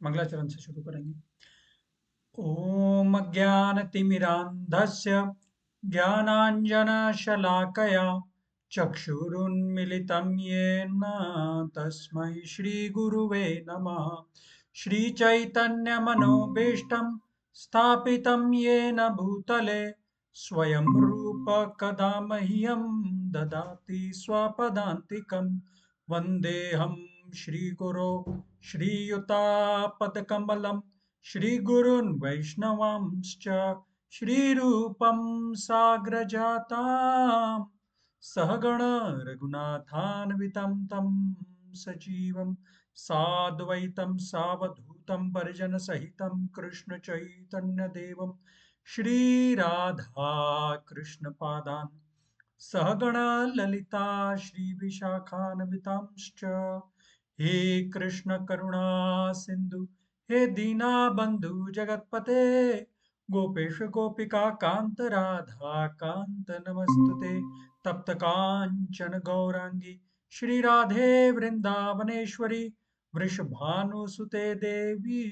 मंगलाचरण से शुरू करेंगे। ॐ अज्ञानतिमिरान्धस्य ज्ञानाञ्जनशलाकया चक्षुरुन्मिलितं येन तस्मै श्रीगुरुवे नमः। श्रीचैतन्यमनोभीष्टं स्थापितं येन भूतले स्वयं रूप कदा मह्यं ददाति स्वपदान्तिकं। वन्देऽहं श्रीगुरो श्रीयुतापदकमलं श्रीगुरून् वैष्णवांश्च श्रीरूपं साग्रजातां सहगण रघुनाथान्वितं तं सजीवं साद्वैतं सावधूतं परिजनसहितं कृष्णचैतन्यदेवं श्रीराधा कृष्णपादान् सहगण ललिता श्रीविशाखान्वितांश्च। हे कृष्ण करुणा सिंधु हे दीनबंधु जगतपते गोपेश गोपिका कांत राधा कांत नमस्तुते। तप्त कांचन गौरांगी श्री राधे वृंदावनेश्वरी वृषभानुसुते देवी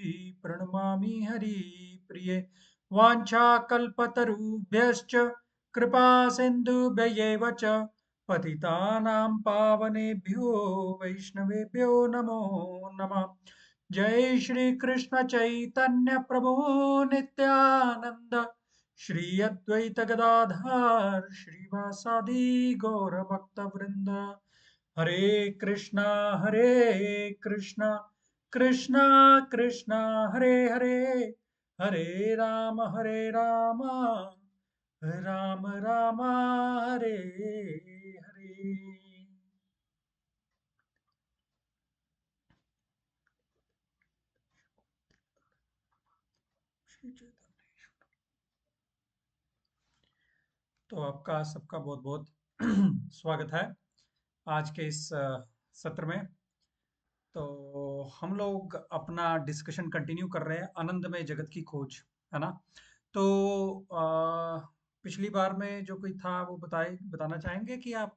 प्रणमामि हरि प्रिये। वाञ्छाकल्पतरुभ्यश्च कृपा सिन्धुभ्यैव च पतितानां पावनेभ्यो वैष्णवेभ्यो नमो नमः। जय श्री कृष्ण चैतन्य प्रभु नित्यानंद श्री अद्वैत गदाधर श्रीवासादि गौर भक्त वृंद। हरे कृष्णा कृष्णा कृष्णा कृष्णा हरे हरे, हरे राम राम राम हरे हरे। तो आपका सबका बहुत बहुत स्वागत है आज के इस सत्र में। तो हम लोग अपना डिस्कशन कंटिन्यू कर रहे हैं आनंदमय जगत की खोज, है ना। तो पिछली बार में जो कोई था वो बताना चाहेंगे कि आप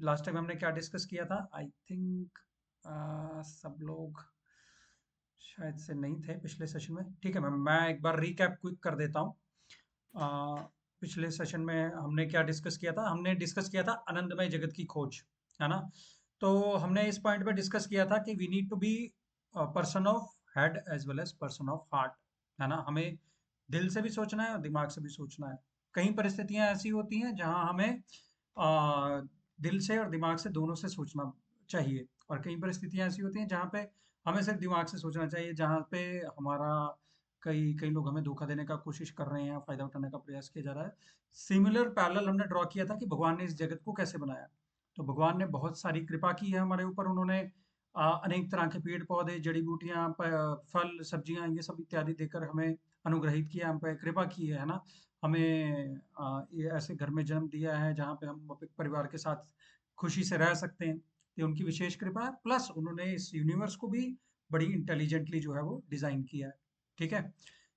लास्ट टाइम हमने क्या डिस्कस किया था। आई थिंक सब लोग शायद से नहीं थे पिछले सेशन में। ठीक है मैम, मैं एक बार रिकैप क्विक कर देता हूँ। अ, पिछले सेशन में हमने क्या डिस्कस किया था। हमने डिस्कस किया था आनंदमय जगत की खोज, है ना। तो हमने इस पॉइंट पे डिस्कस किया था कि we need to be person of head as well as person of heart, है ना। हमें दिल से भी सोचना है और दिमाग से भी सोचना है। कई परिस्थितियां ऐसी होती हैं जहां हमें दिल से और दिमाग से दोनों से सोचना चाहिए, और कई परिस्थितियां ऐसी होती हैं जहां पे हमें सिर्फ दिमाग से सोचना चाहिए, जहां पे हमारा कई कई लोग हमें धोखा देने का कोशिश कर रहे हैं, फायदा उठाने का प्रयास किया जा रहा है। सिमिलर पैरेलल हमने ड्रॉ किया था कि भगवान ने इस जगत को कैसे बनाया। तो भगवान ने बहुत सारी कृपा की है हमारे ऊपर। उन्होंने अनेक तरह के पेड़ पौधे, जड़ी बूटियां, फल सब्जियां, ये सब इत्यादि देकर हमें अनुग्रहित किया, हम पे कृपा की है ना। हमें ये ऐसे घर में जन्म दिया है जहाँ पे हम अपने परिवार के साथ खुशी से रह सकते हैं। ये उनकी विशेष कृपा है। प्लस उन्होंने इस यूनिवर्स को भी बड़ी इंटेलिजेंटली जो है वो डिजाइन किया है। ठीक है,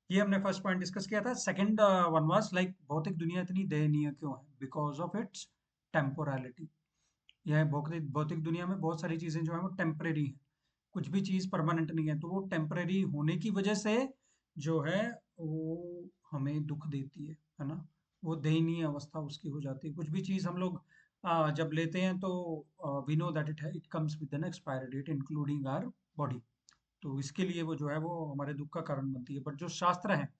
ये हमने फर्स्ट पॉइंट डिस्कस किया था। सेकंड वन वाज लाइक भौतिक दुनिया इतनी दयनीय क्यों है, बिकॉज ऑफ इट्स टेम्पोरलिटी। यह भौतिक भौतिक दुनिया में बहुत सारी चीजें जो है वो टेम्परेरी हैं। कुछ भी चीज परमानेंट नहीं है, तो वो टेम्परेरी होने की वजह से जो है वो हमें दुख देती है ना। वो दयनीय अवस्था उसकी हो जाती है। कुछ भी चीज हम लोग जब लेते हैं तो we know that it comes with an expiry date including our body. तो इसके लिए वो जो है वो हमारे दुख का कारण बनती है। बट जो शास्त्र हैं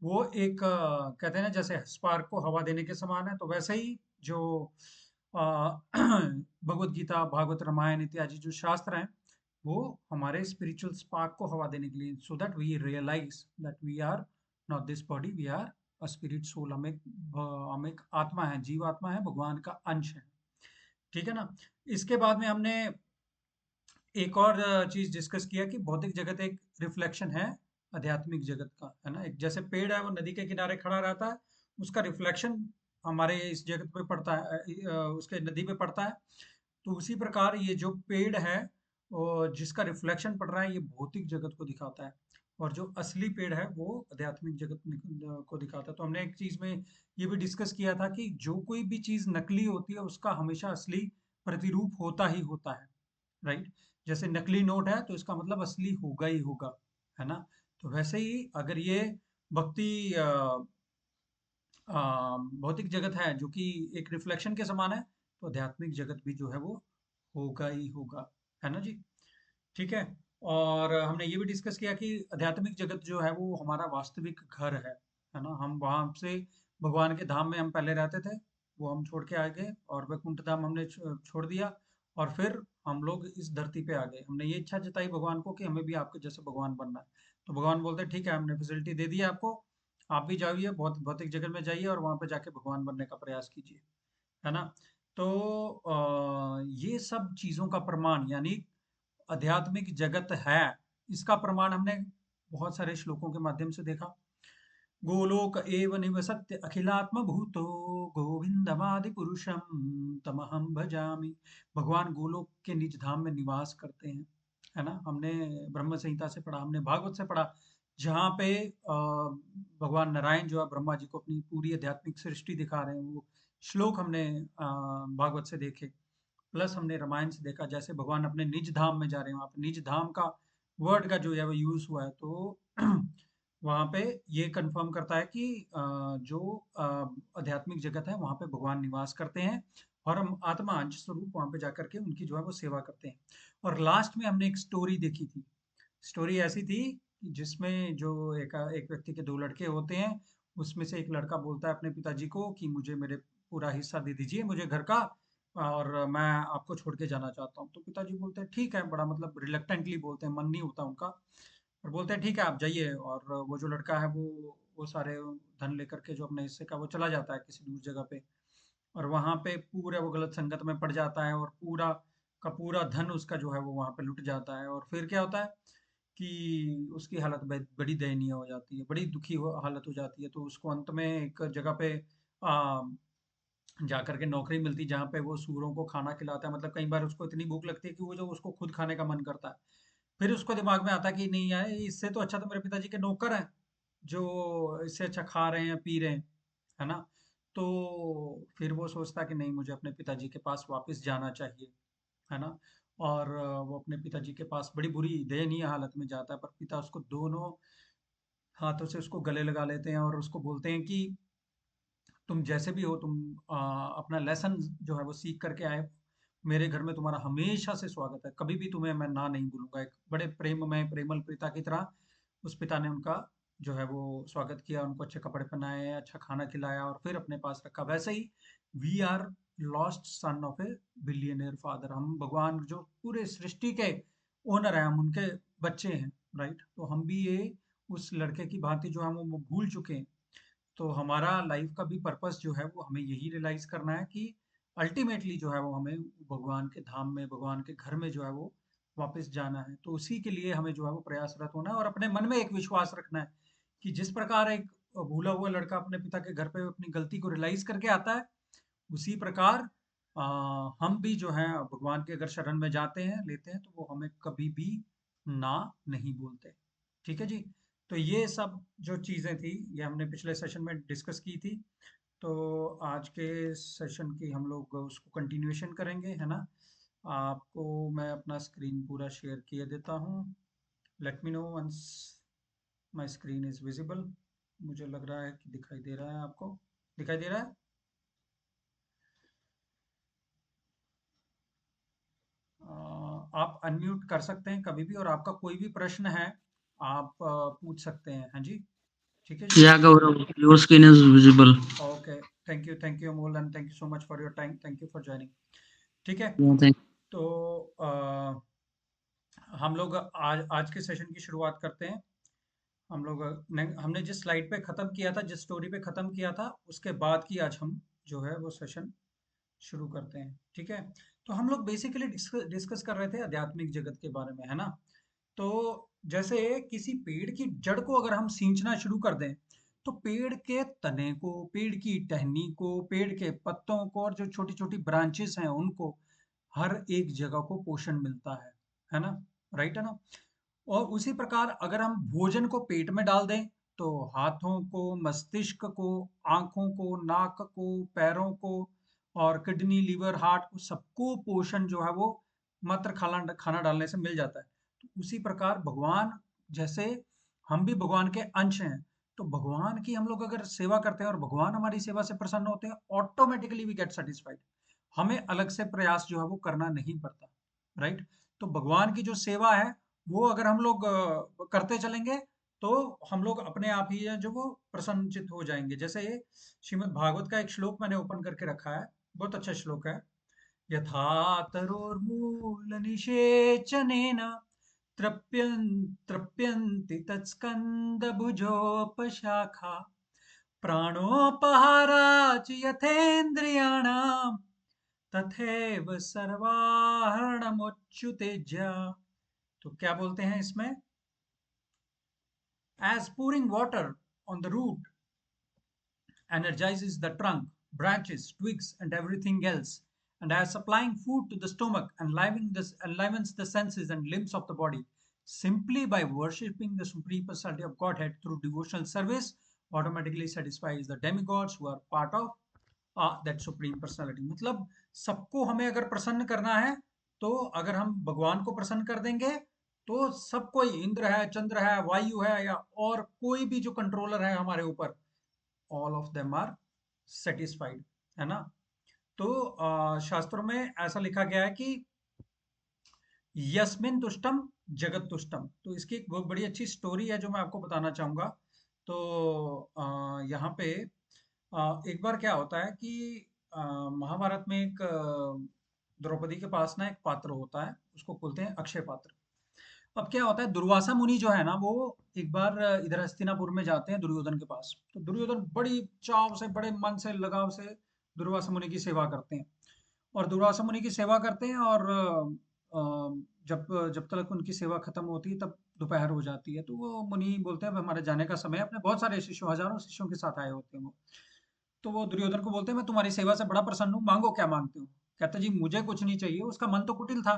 वो एक कहते हैं ना, जैसे स्पार्क को हवा देने के समान है, तो वैसे ही जो अ, भगवत गीता, भागवत, रामायण इत्यादि जो शास्त्र हैं वो हमारे स्पिरिचुअल स्पार्क को हवा देने के लिए, so that we realise that we are not this body, we are a spirit soul. हम एक आत्मा है, जीव आत्मा है, भगवान का अंश है। ठीक है ना। इसके बाद में हमने एक और चीज डिस्कस किया कि भौतिक जगत एक रिफ्लेक्शन है आध्यात्मिक जगत का, है ना। एक जैसे पेड़ है वो नदी के किनारे खड़ा रहता है, उसका रिफ्लेक्शन हमारे इस जगत पे पड़ता है, उसके नदी पे पड़ता है। तो उसी प्रकार ये जो पेड़ है और जिसका रिफ्लेक्शन पड़ रहा है, ये भौतिक जगत को दिखाता है। और जो असली पेड़ है वो आध्यात्मिक जगत को दिखाता है। तो हमने एक चीज में ये भी डिस्कस किया था कि जो कोई भी चीज नकली होती है उसका हमेशा असली प्रतिरूप होता ही होता है। राइट? जैसे नकली नोट है तो इसका मतलब असली होगा ही होगा, है ना? तो वैसे ही अगर ये भक्ति भौतिक जगत है जो कि एक रिफ्लेक्शन के समान है, तो आध्यात्मिक जगत भी जो है वो होगा ही होगा, है ना जी? ठीक है। और हमने ये भी डिस्कस किया कि आध्यात्मिक जगत जो है वो हमारा वास्तविक घर है ना? हम वहां से भगवान के धाम में हम पहले रहते थे, वो हम छोड़ के आ गए और वैकुंठ धाम हमने छोड़ दिया, और फिर हम लोग इस धरती पे आ गए। हमने ये इच्छा जताई भगवान को कि हमें भी आपके जैसे भगवान बनना है। तो भगवान बोलते हैं ठीक है, हमने फैसिलिटी दे दी है आपको, आप भी जाइए बहुत भौतिक जगत में जाइए और वहां पे जाके भगवान बनने का प्रयास कीजिए, है ना? तो ये सब चीजों का प्रमाण यानी आध्यात्मिक जगत है, इसका प्रमाण हमने बहुत सारे श्लोकों के माध्यम से देखा। गोलोक एव निवसत्य अखिलात्म भूतो गोविंदमादि पुरुषम तमहम भजामि। भगवान गोलोक के निज धाम में निवास करते हैं, है ना? हमने ब्रह्म संहिता से पढ़ा, हमने भागवत से पढ़ा, जहाँ पे भगवान नारायण जो है ब्रह्मा जी को अपनी पूरी आध्यात्मिक सृष्टि दिखा रहे हैं, वो श्लोक हमने भागवत से देखे। प्लस हमने रामायण से देखा, जैसे भगवान अपने निज धाम में जा रहे हैं, वहाँ पे निज धाम का वर्ड का जो है वो यूज हुआ है, तो वहाँ पे ये कंफर्म करता है कि जो आध्यात्मिक जगत है वहाँ पे भगवान निवास करते हैं, और हम आत्मा अंश स्वरूप वहाँ पे जाकर के उनकी जो है वो सेवा करते हैं। और लास्ट में हमने एक स्टोरी देखी थी। स्टोरी ऐसी थी कि जिसमें जो एक एक व्यक्ति के दो लड़के होते हैं, उसमें से एक लड़का बोलता है अपने पिताजी को कि मुझे मेरे पूरा हिस्सा दे दीजिए मुझे घर का, और मैं आपको छोड़ के जाना चाहता हूँ। तो पिताजी बोलते हैं ठीक है, बड़ा मतलब रिलक्टेंटली बोलते हैं, मन नहीं होता उनका, और बोलते हैं ठीक है आप जाइए। और वो जो लड़का है वो सारे धन लेकर के जो अपने हिस्से का वो चला जाता है किसी दूर जगह पे, और वहां पे पूरा वो गलत संगत में पड़ जाता है, और पूरा का पूरा धन उसका जो है वो वहां पे लुट जाता है। और फिर क्या होता है कि उसकी हालत बड़ी दयनीय हो जाती है, बड़ी दुखी हालत हो जाती है। तो उसको अंत में एक जगह पे आ, जाकर के नौकरी मिलती जहाँ पे वो सूअरों को खाना खिलाता है। मतलब कई बार उसको इतनी भूख लगती है कि वो जो उसको खुद खाने का मन करता है। फिर उसको दिमाग में आता है कि नहीं यार, इससे तो अच्छा तो मेरे पिताजी के नौकर हैं जो इससे अच्छा खा रहे हैं पी रहे हैं, है ना? तो फिर वो सोचता है कि नहीं, मुझे अपने पिताजी के पास वापस जाना चाहिए, है ना? और वो अपने पिताजी के पास बड़ी बुरी दयनीय हालत में जाता है, पर पिता उसको दोनों हाथों से उसको गले लगा लेते हैं और उसको बोलते हैं कि तुम जैसे भी हो, तुम अपना लेसन जो है वो सीख करके आए, मेरे घर में तुम्हारा हमेशा से स्वागत है, कभी भी तुम्हें मैं ना नहीं बोलूंगा। एक बड़े प्रेममय प्रेमल पिता की तरह उस पिता ने उनका जो है वो स्वागत किया, उनको अच्छे कपड़े पहनाए, अच्छा खाना खिलाया और फिर अपने पास रखा। वैसे ही we are lost son of a billionaire father. हम भगवान जो पूरे सृष्टि के ओनर हैं, हम उनके बच्चे हैं, राइट? तो हम भी ये उस लड़के की भांति जो है वो भूल चुके हैं। तो हमारा लाइफ का भी पर्पस जो है वो हमें यही रियलाइज करना है कि अल्टीमेटली जो है वो हमें भगवान के धाम में, भगवान के घर में जो है वो वापस जाना है। तो उसी के लिए हमें जो है वो प्रयासरत होना है और अपने मन में एक विश्वास रखना है कि जिस प्रकार एक भूला हुआ लड़का अपने पिता के घर पे अपनी गलती को रियलाइज करके आता है, उसी प्रकार हम भी जो है भगवान के अगर शरण में जाते हैं, लेते हैं, तो वो हमें कभी भी ना नहीं बोलते। ठीक है जी? तो ये सब जो चीजें थी ये हमने पिछले सेशन में डिस्कस की थी। तो आज के सेशन की हम लोग उसको कंटिन्यूएशन करेंगे, है ना? आपको मैं अपना स्क्रीन पूरा शेयर किए देता हूँ। Let me know once my screen is visible. मुझे लग रहा है कि दिखाई दे रहा है, आपको दिखाई दे रहा है? आप अनम्यूट कर सकते हैं कभी भी, और आपका कोई भी प्रश्न है आप पूछ सकते हैं। हाँ जी, ठीक है जी। Yeah, Gaurav, your skin is visible. Okay, thank you Amol, and thank you so much for your time, thank you for joining. ठीक है। Yeah, thank तो हम लोग आज आज के सेशन की शुरुआत करते हैं। हम लोग हमने जिस स्लाइड पे ख़त्म किया था, जिस स्टोरी पे ख़त्म किया था, उसके बाद की आज हम जो है वो सेशन शुरू करते हैं। ठीक है। तो हम लोग बेसिकली डिस्कस कर रहे थे आध्यात्मिक जगत के बारे में, है ना? तो जैसे किसी पेड़ की जड़ को अगर हम सींचना शुरू कर दें, तो पेड़ के तने को, पेड़ की टहनी को, पेड़ के पत्तों को, और जो छोटी छोटी ब्रांचेस हैं उनको, हर एक जगह को पोषण मिलता है ना? राइट है ना? और उसी प्रकार अगर हम भोजन को पेट में डाल दें, तो हाथों को, मस्तिष्क को, आंखों को, नाक को, पैरों को, और किडनी, लीवर, हार्ट को, सबको पोषण जो है वो मात्र खाना खाना डालने से मिल जाता है। तो उसी प्रकार भगवान, जैसे हम भी भगवान के अंश हैं, तो भगवान की हम लोग अगर सेवा करते हैं और भगवान हमारी सेवा से प्रसन्न होते हैं, ऑटोमेटिकली वी गेट सेटिस्फाइड। हमें अलग से प्रयास जो है वो करना नहीं पड़ता, राइट? तो भगवान की जो सेवा है वो अगर हम लोग करते चलेंगे, तो हम लोग अपने आप ही है जो वो प्रसन्नचित हो जाएंगे। जैसे ये श्रीमद् भागवत का एक श्लोक मैंने ओपन करके रखा है, बहुत अच्छा श्लोक है। यथा तरोर्मूलनिषेचनेन तृप्यन्ति तत्स्कन्दभुजोपशाखा, प्राणोपहाराच यथेन्द्रियाणां तथैव सर्वाहरणमुच्युतेज्य। तो क्या बोलते हैं इसमें? As pouring water on the root energizes the trunk, branches, twigs, and everything else, and as supplying food to the stomach enlivens the senses and limbs of the body, simply by worshipping the Supreme Personality of Godhead through devotional service, automatically satisfies the demigods who are part of that Supreme Personality. मतलब सबको हमें अगर प्रसन्न करना है, तो अगर हम भगवान को प्रसन्न कर देंगे, तो सब कोई, इंद्र है, चंद्र है, वायु है, या और कोई भी जो कंट्रोलर है हमारे ऊपर, all of them are satisfied, है ना? तो शास्त्रों में ऐसा लिखा गया है कि यस्मिन तुष्टम जगत तुष्टम। तो इसकी एक बहुत बड़ी अच्छी स्टोरी है जो मैं आपको बताना चाहूंगा। तो यहाँ पे एक बार क्या होता है कि महाभारत में एक द्रौपदी के पास ना एक पात्र होता है, उसको बोलते हैं अक्षय पात्र। अब क्या होता है, दुर्वासा मुनि जो है ना, वो एक बार इधर हस्तिनापुर में जाते हैं दुर्योधन के पास। तो दुर्योधन बड़ी चाव से, बड़े मन से, लगाव से दुर्वासा मुनि की सेवा करते हैं, और दुर्वासा मुनि की सेवा करते हैं। और जब जब तक उनकी सेवा खत्म होती है तब दोपहर हो जाती है। तो वो मुनि बोलते हैं अब हमारे जाने का समय है। अपने बहुत सारे शिष्यों, हजारों शिष्यों के साथ आए होते हैं वो। तो वो दुर्योधन को बोलते हैं मैं तुम्हारी सेवा से बड़ा प्रसन्न हूँ, मांगो क्या मांगते हो। कहता जी मुझे कुछ नहीं चाहिए। उसका मन तो कुटिल था,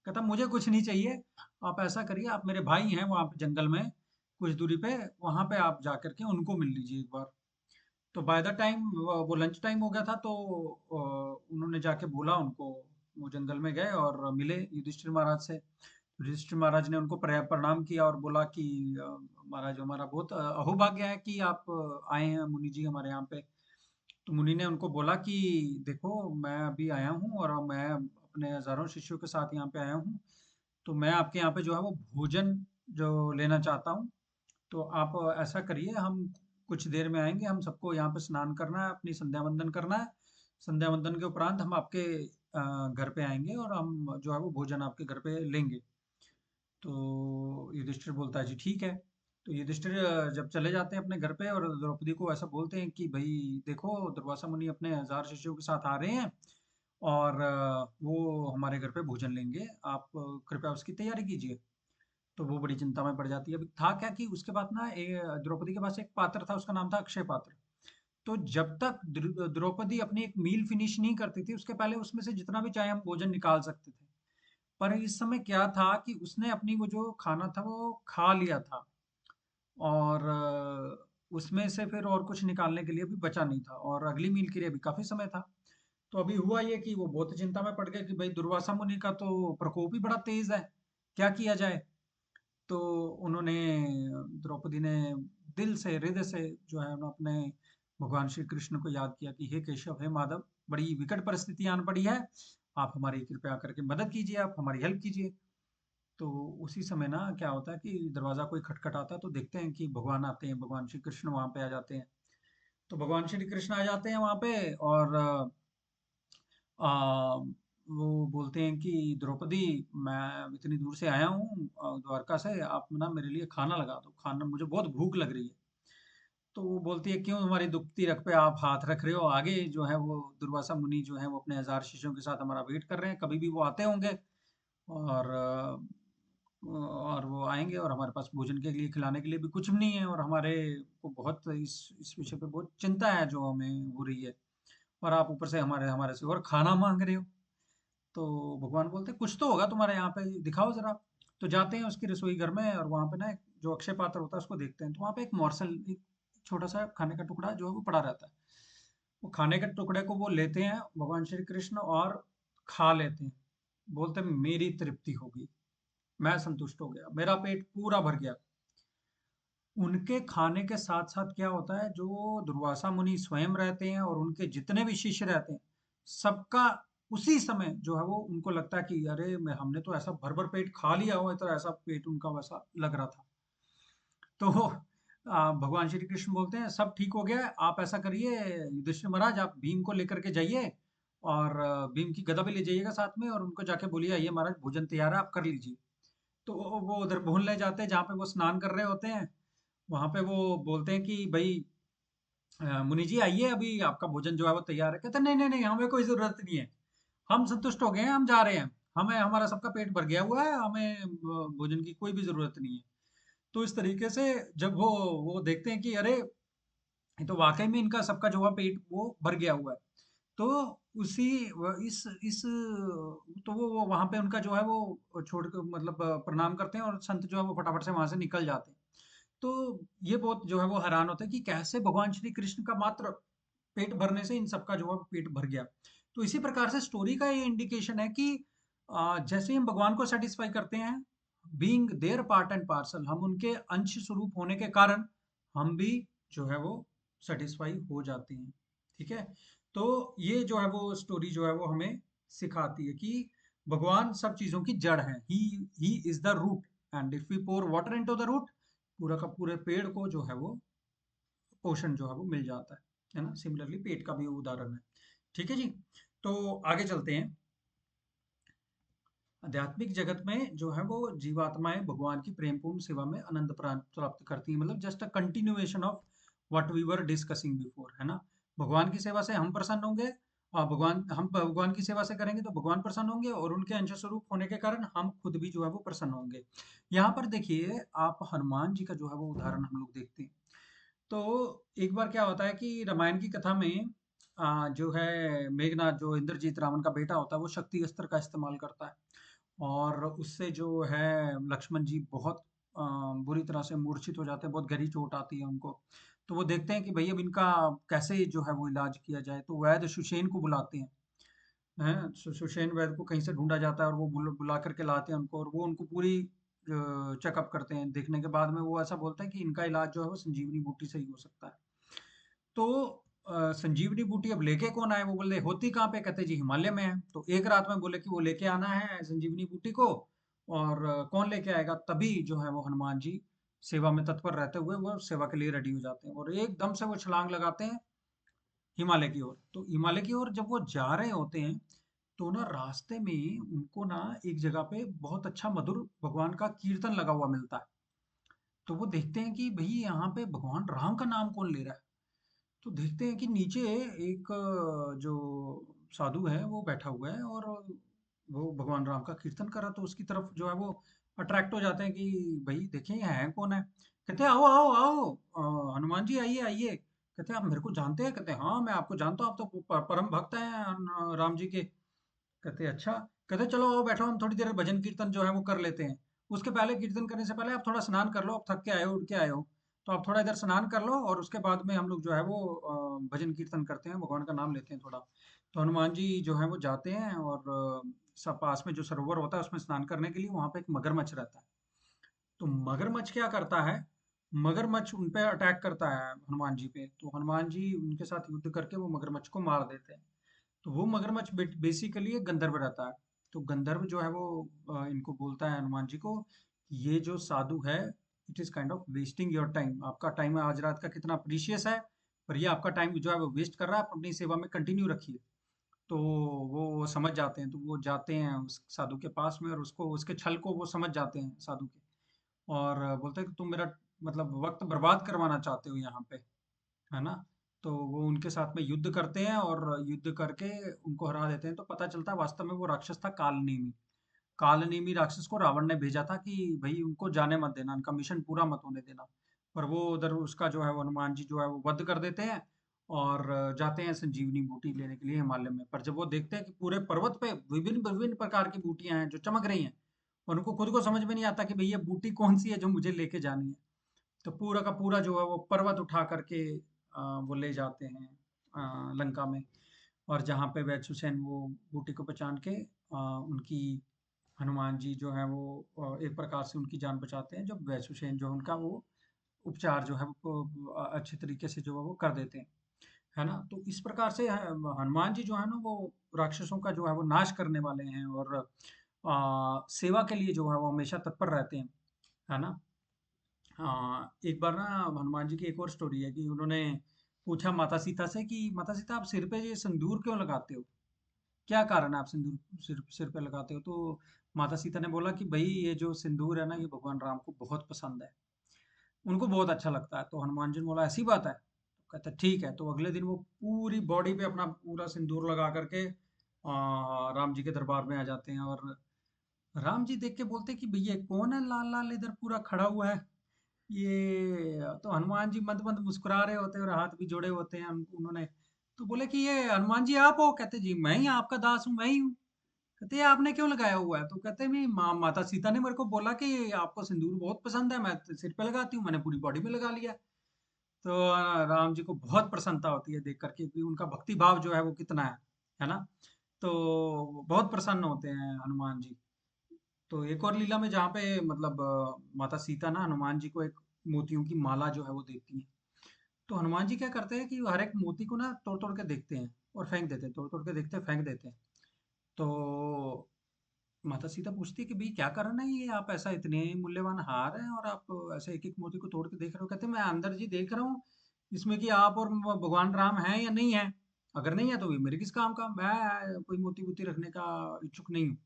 कहता मुझे कुछ नहीं चाहिए, आप ऐसा करिए, आप मेरे भाई हैं वहाँ पे जंगल में कुछ दूरी पे, वहां पे आप जा करके उनको मिल लीजिए एक बार। तो बाय द टाइम वो लंच टाइम हो गया था, तो उन्होंने जाके बोला उनको, वो जंगल में गए और मिले युधिष्ठिर महाराज से। युधिष्ठिर महाराज ने उनको प्रणाम किया और बोला कि महाराज हमारा बहुत अहोभाग्य है कि आप आए हैं मुनि जी हमारे यहाँ पे। तो मुनि ने उनको बोला कि देखो मैं अभी आया हूँ और मैं अपने हजारों शिष्यों के साथ यहाँ पे आया हूँ, तो मैं आपके यहाँ पे जो है वो भोजन जो लेना चाहता हूँ। तो आप ऐसा करिए, हम कुछ देर में आएंगे, हम सबको यहाँ पे स्नान करना है, अपनी संध्या वंदन करना है। संध्या वंदन के उपरांत हम आपके घर पे आएंगे और हम जो है वो भोजन आपके घर पे लेंगे। तो युधिष्ठिर बोलता है जी ठीक है। तो युधिष्ठिर जब चले जाते हैं अपने घर पे और द्रौपदी को ऐसा बोलते हैं कि भाई देखो दुर्वासा मुनि अपने 1000 शिष्यों के साथ आ रहे हैं और वो हमारे घर पे भोजन लेंगे, आप कृपया उसकी तैयारी कीजिए। तो वो बड़ी चिंता में पड़ जाती है। अभी था क्या कि उसके बाद ना द्रौपदी के पास एक पात्र था, उसका नाम था अक्षय पात्र। तो जब तक द्रौपदी अपनी एक मील फिनिश नहीं करती थी, उसके पहले उसमें से जितना भी चाहे हम भोजन निकाल सकते थे। पर इस समय क्या था कि उसने अपनी वो जो खाना था वो खा लिया था, और उसमें से फिर और कुछ निकालने के लिए भी बचा नहीं था, और अगली मील के लिए भी काफी समय था। तो अभी हुआ ये कि वो बहुत चिंता में पड़ गए कि भाई दुर्वासा मुनि का तो प्रकोप ही बड़ा तेज है, क्या किया जाए। तो उन्होंने, द्रौपदी ने दिल से, हृदय से जो है ना अपने भगवान श्री कृष्ण को याद किया कि हे केशव, हे माधव, बड़ी विकट परिस्थिति आन पड़ी है, आप हमारी कृपया करके मदद कीजिए, आप हमारी हेल्प कीजिए। तो उसी समय ना क्या होता है कि दरवाजा कोई खटखटाता है, तो देखते हैं कि भगवान आते हैं, भगवान श्री कृष्ण वहां पे आ जाते हैं। तो भगवान श्री कृष्ण आ जाते हैं वहां पे, और आ, वो बोलते हैं कि द्रौपदी, मैं इतनी दूर से आया हूँ द्वारका से, आप ना मेरे लिए खाना लगा दो, खाना मुझे बहुत भूख लग रही है। तो वो बोलती है क्यों तुम्हारी दुखती रख पे आप हाथ रख रहे हो, आगे जो है वो दुर्वासा मुनि जो है वो अपने 1000 शिष्यों के साथ हमारा वेट कर रहे हैं, कभी भी वो आते होंगे, और और वो आएंगे और हमारे पास भोजन के लिए, खिलाने के लिए भी कुछ भी नहीं है, और हमारे को बहुत इस विषय पे बहुत चिंता है जो हमें हो रही है, और आप ऊपर से हमारे हमारे से और खाना मांग रहे हो। तो भगवान बोलते हैं कुछ तो होगा तुम्हारे यहाँ पे, दिखाओ जरा। तो जाते हैं उसकी रसोई घर में, और वहां पे ना एक जो अक्षय पात्र होता है उसको देखते हैं, तो वहां पे एक मोरसल, एक छोटा सा खाने का टुकड़ा जो है वो पड़ा रहता है। वो खाने के टुकड़े को वो लेते हैं भगवान श्री कृष्ण और खा लेते हैं। बोलते मेरी तृप्ति होगी, मैं संतुष्ट हो गया, मेरा पेट पूरा भर गया। उनके खाने के साथ-साथ क्या होता है, जो दुर्वासा मुनि स्वयं रहते हैं और उनके जितने भी शिष्य रहते हैं, सबका उसी समय जो है वो उनको लगता है कि अरे मैं हमने तो ऐसा भर-भर पेट खा लिया हो, तो ऐसा पेट उनका वैसा लग रहा था। तो भगवान श्री कृष्ण बोलते हैं सब ठीक हो गया है, आप ऐसा करिए युधिष्ठिर महाराज, आप भीम को लेकर के जाइए और भीम की गदा भी ले जाइएगा साथ में और उनको जाके बोलिए आइए महाराज भोजन तैयार है, आप कर लीजिए। तो वो उधर भूल जाते हैं जहाँ पे वो स्नान कर रहे होते हैं। वहां पे वो बोलते हैं कि भाई मुनि जी आइए, अभी आपका भोजन जो है वो तैयार है। कहते हैं नहीं नहीं नहीं, हमें कोई जरूरत नहीं है, हम संतुष्ट हो गए हैं, हम जा रहे हैं, हमें हमारा सबका पेट भर गया हुआ है, हमें भोजन की कोई भी जरूरत नहीं है। तो इस तरीके से जब वो देखते हैं कि अरे ये तो वाकई में इनका सबका जो है पेट वो भर गया हुआ है। तो उसी इस तो वो वहां पे उनका जो है वो छोड़ के मतलब प्रणाम करते हैं और संत जो है वो फटाफट से वहां से निकल जाते हैं। तो ये बहुत जो है वो हैरान होता है कि कैसे भगवान श्री कृष्ण का मात्र पेट भरने से इन सबका जो है पेट भर गया। तो इसी प्रकार से स्टोरी का ये इंडिकेशन है कि जैसे हम भगवान को सेटिस्फाई करते हैं, being there part and parcel, हम उनके अंश स्वरूप होने के कारण हम भी जो है वो सेटिस्फाई हो जाते हैं। ठीक है। तो ये जो है वो स्टोरी जो है वो हमें सिखाती है कि भगवान सब चीजों की जड़ है। He is the root, and if we pour water into the root, पूरा का पूरे पेड़ को जो है वो पोषण जो है वो मिल जाता है ना। सिमिलरली पेट का भी उदाहरण है। ठीक है जी। तो आगे चलते हैं। आध्यात्मिक जगत में जो है वो जीवात्माएं भगवान की प्रेमपूर्ण सेवा में आनंद प्राप्त करती हैं, मतलब just a continuation of what we were discussing before, है ना। भगवान की सेवा से हम प्रसन्न होंगे और हम भगवान की सेवा से करेंगे तो भगवान प्रसन्न होंगे और उनके अंश स्वरूप होने के कारण हम खुद भी जो है वो प्रसन्न होंगे। यहाँ पर देखिए आप हनुमान जी का जो है वो उदाहरण हम लोग देखते हैं। तो एक बार क्या होता है कि रामायण की कथा में जो है मेघनाथ, जो इंद्रजीत रावण का बेटा होता है, वो शक्ति अस्त्र का इस्तेमाल करता है और उससे जो है लक्ष्मण जी बहुत बुरी तरह से मूर्छित हो जाते हैं, बहुत गहरी चोट आती है उनको। तो वो देखते हैं कि भई अब इनका कैसे जो है वो इलाज किया जाए, तो वैद्य सुषेण को बुलाते हैं। हैं? सुषेण वैद्य को कहीं से ढूँढा जाता है और वो बुला कर के लाते हैं उनको और वो उनको पूरी चेकअप करते हैं। देखने के बाद में वो ऐसा बोलता है कि इनका इलाज जो है वो संजीवनी बूटी से ही हो सकता है। तो संजीवनी बूटी अब लेके कौन आए? वो बोले होती कहाँ पे? कहते जी हिमालय में है। तो एक रात में बोले कि वो लेके आना है संजीवनी बूटी को और कौन लेके आएगा? तभी जो है वो हनुमान जी सेवा में तत्पर रहते हुए वो सेवा के लिए रेडी हो जाते हैं और एकदम से वो छलांग लगाते हैं हिमालय की ओर। तो हिमालय की ओर जब वो जा रहे होते हैं तो ना रास्ते में उनको ना एक जगह पे बहुत अच्छा मधुर भगवान का कीर्तन लगा हुआ मिलता है। तो वो देखते हैं कि भाई यहाँ पे भगवान राम का नाम कौन ले रहा है। तो देखते हैं कि नीचे एक जो साधु है वो बैठा हुआ है और वो भगवान राम का कीर्तन कर रहा, तो उसकी तरफ जो है वो अट्रैक्ट हो जाते हैं कि भाई देखें ये है कौन है। कहते हैं आओ आओ आओ, हनुमान जी आइए आइए। कहते हैं आप मेरे को जानते हैं? कहते हैं हाँ मैं आपको जानता हूँ, आप तो परम भक्त हैं राम जी के। कहते हैं अच्छा। कहते हैं चलो आओ बैठो, हम थोड़ी देर भजन कीर्तन जो है वो कर लेते हैं। उसके पहले कीर्तन करने से पहले आप थोड़ा स्नान कर लो, आप थक के आए हो उठ के आए हो, तो आप थोड़ा इधर स्नान कर लो और उसके बाद में हम लोग जो है वो भजन कीर्तन करते हैं, भगवान का नाम लेते हैं थोड़ा। तो हनुमान जी जो है वो जाते हैं और सब पास में जो सरोवर होता है उसमें स्नान करने के लिए, वहां पे एक मगरमच्छ रहता है। तो मगरमच्छ क्या करता है, मगरमच्छ उन पे अटैक करता है हनुमान जी पे, तो हनुमान जी उनके साथ युद्ध करके वो मगरमच्छ को मार देते हैं। तो वो मगरमच्छ बेसिकली एक गंधर्व रहता है। तो गंधर्व जो है वो इनको बोलता है हनुमान जी को, ये जो साधु है it is kind of wasting your time, आपका टाइम आज रात का कितना प्रीशियस है, पर ये आपका टाइम जो है वो वेस्ट कर रहा है, आप अपनी सेवा में कंटिन्यू रखिए। तो वो समझ जाते हैं, तो वो जाते हैं उस साधु के पास में और उसको उसके छल को वो समझ जाते हैं साधु के, और बोलते हैं कि तुम मेरा मतलब वक्त बर्बाद करवाना चाहते हो यहाँ पे, है ना। तो वो उनके साथ में युद्ध करते हैं और युद्ध करके उनको हरा देते हैं। तो पता चलता है वास्तव में वो राक्षस था कालनेमी। कालनेमी राक्षस को रावण ने भेजा था कि भाई उनको जाने मत देना, उनका मिशन पूरा मत होने देना। पर वो उधर उसका जो है वो हनुमान जी जो है वो वध कर देते हैं और जाते हैं संजीवनी बूटी लेने के लिए हिमालय में। पर जब वो देखते हैं कि पूरे पर्वत पे विभिन्न विभिन्न प्रकार की बूटियां हैं जो चमक रही हैं, और उनको खुद को समझ में नहीं आता कि भैया बूटी कौन सी है जो मुझे लेके जानी है। तो पूरा का पूरा जो है वो पर्वत उठा करके वो ले जाते हैं लंका में, और जहाँ पे वैचुसेन वो बूटी को पहचान के उनकी हनुमान जी जो है वो एक प्रकार से उनकी जान बचाते हैं, जब वैशुषेन जो है उनका वो उपचार जो है वो अच्छे तरीके से जो है वो कर देते हैं, है ना? तो इस प्रकार से हनुमान जी जो है ना वो राक्षसों का जो है वो नाश करने वाले हैं, और सेवा के लिए जो है वो हमेशा तत्पर रहते हैं, है ना? एक बार ना हनुमान जी की एक और स्टोरी है कि उन्होंने पूछा माता सीता से कि माता सीता, आप सिर पे ये सिंदूर क्यों लगाते हो? क्या कारण है आप सिंदूर सिर सिर पे लगाते हो? तो माता सीता ने बोला कि भाई ये जो सिंदूर है ना, ये भगवान राम को बहुत पसंद है, उनको बहुत अच्छा लगता है। तो हनुमान जी ने बोला ऐसी बात है? तो कहता ठीक है। तो अगले दिन वो पूरी बॉडी पे अपना पूरा सिंदूर लगा करके राम जी के दरबार में आ जाते हैं, और राम जी देख के बोलते कि भैया कौन है लाल लाल इधर पूरा खड़ा हुआ है? ये तो हनुमान जी मंद मंद मुस्कुरा रहे होते हैं और हाथ भी जोड़े होते हैं उन्होंने। तो बोले कि ये हनुमान जी आप हो? कहते जी मैं ही आपका दास हूँ, मैं ही हूँ। कहते ये आपने क्यों लगाया हुआ है? तो कहते मैं माता सीता ने मेरे को बोला कि आपको सिंदूर बहुत पसंद है, मैं तो सिर पे लगाती हूँ, मैंने पूरी बॉडी में लगा लिया। तो राम जी को बहुत प्रसन्नता होती है देख करके कि उनका भक्ति भाव जो है वो कितना है ना? तो बहुत प्रसन्न होते हैं हनुमान जी। तो एक और लीला में जहाँ पे मतलब माता सीता ना हनुमान जी को एक मोतियों की माला जो है वो देती है। तो हनुमान जी क्या करते हैं कि हर एक मोती को ना तोड़ तोड़ के देखते हैं और फेंक देते हैं, तोड़ तोड़ के देखते हैं, फेंक देते हैं। तो माता सीता पूछती है कि भाई क्या कारण है ये, आप ऐसा इतने मूल्यवान हार हैं और आप ऐसे एक एक मोती को तोड़ के देख रहे हो? कहते हैं मैं अंदर जी देख रहा हूँ इसमें कि आप और भगवान राम हैं या नहीं है। अगर नहीं है तो ये मेरे किस काम का, मैं कोई मोती वोती रखने का इच्छुक नहीं हूँ।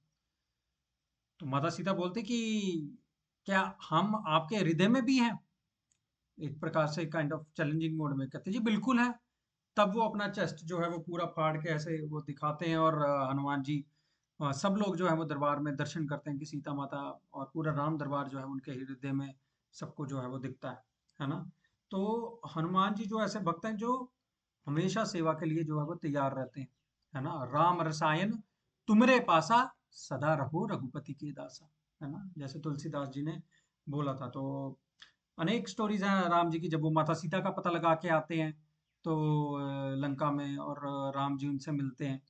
तो माता सीता बोलते कि क्या हम आपके हृदय में भी हैं? एक प्रकार से काइंड ऑफ चैलेंजिंग मोड में। कहते जी बिल्कुल है। तब वो अपना चेस्ट जो है वो पूरा फाड़ के ऐसे वो दिखाते हैं, और हनुमान जी सब लोग जो है वो दरबार में दर्शन करते हैं कि सीता माता और पूरा राम दरबार जो है उनके हृदय में सबको जो है वो दिखता है ना? तो हनुमान जी जो ऐसे भक्त हैं जो हमेशा सेवा के लिए जो है वो तैयार रहते हैं, है ना? राम रसायन तुमरे पासा, सदा रहो रघुपति के दासा, है ना? जैसे तुलसीदास जी ने बोला था। तो अनेक स्टोरीज हैं राम जी की, जब वो माता सीता का पता लगा के आते हैं तो लंका में, और राम जी उनसे मिलते हैं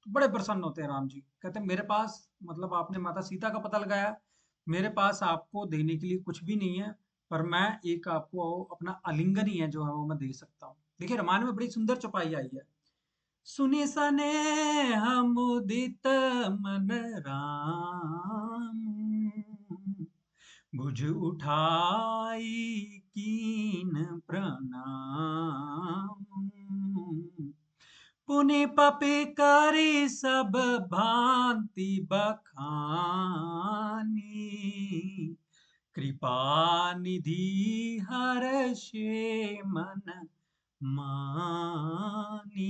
तो बड़े प्रसन्न होते हैं राम जी। कहते हैं मेरे पास, मतलब आपने माता सीता का पता लगाया, मेरे पास आपको देने के लिए कुछ भी नहीं है, पर मैं एक आपको अपना आलिंगन ही है जो है वो मैं दे सकता हूँ। देखिए रामायण में बड़ी सुंदर चौपाई आई है। सुनि सनेह मुदित मन राम, भुज उठाई कीन प्रणाम। पुनि पपि करि सब भांति बखानी, कृपा निधि हर्षे मन मानी।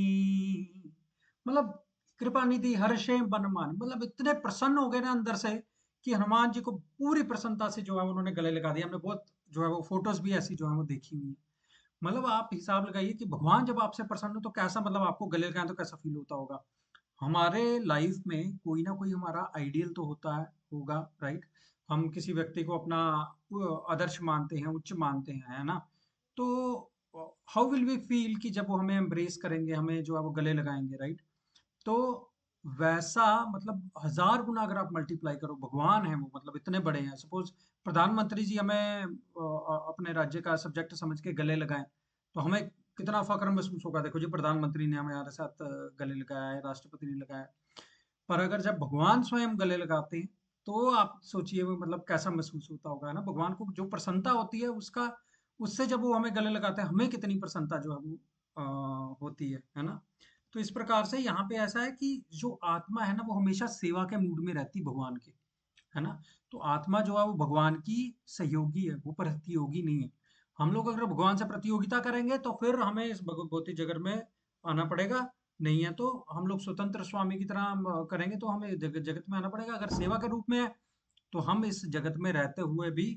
मतलब कृपा निधि हर्षे मन मानी, मतलब इतने प्रसन्न हो गए ना अंदर से कि हनुमान जी को पूरी प्रसन्नता से जो है उन्होंने गले लगा दिया। हमने बहुत जो है वो फोटोज भी ऐसी जो है वो देखी हुई है। मतलब आप हिसाब लगाइए कि भगवान जब आपसे प्रसन्न हो तो कैसा, मतलब आपको गले लगाएं तो कैसा फील होता होगा। हमारे लाइफ में कोई ना कोई हमारा आइडियल तो होता है, होगा, राइट? हम किसी व्यक्ति को अपना आदर्श मानते हैं, उच्च मानते हैं, है ना? तो हाउ विल वी फील कि जब वो हमें एम्ब्रेस करेंगे, हमें जो है वो गले लगाएंगे, राइट? तो वैसा मतलब हजार गुना अगर आप मल्टीप्लाई करो, भगवान है वो, मतलब इतने बड़े हैं। सपोज प्रधानमंत्री जी हमें अपने राज्य का सब्जेक्ट समझ के गले लगाएं तो हमें कितना फक्र महसूस होगा। देखो जी प्रधानमंत्री ने हमारे साथ गले लगाया है, राष्ट्रपति ने लगाया है। पर अगर जब भगवान स्वयं गले लगाते हैं तो आप सोचिए वो मतलब कैसा महसूस होता होगा, है ना? भगवान को जो प्रसन्नता होती है उसका, उससे जब वो हमें गले लगाते हैं हमें कितनी प्रसन्नता जो है वो होती है ना? तो इस प्रकार से यहाँ पे ऐसा है कि जो आत्मा है ना वो हमेशा सेवा के मूड में रहती है भगवान के, है ना? तो आत्मा जो है वो भगवान की सहयोगी है, वो प्रतियोगी नहीं है। हम लोग अगर भगवान से प्रतियोगिता करेंगे तो फिर हमें इस भौतिक जगत में आना पड़ेगा। नहीं है तो हम लोग स्वतंत्र स्वामी की तरह करेंगे तो हमें जगत में आना पड़ेगा। अगर सेवा के रूप में है तो हम इस जगत में रहते हुए भी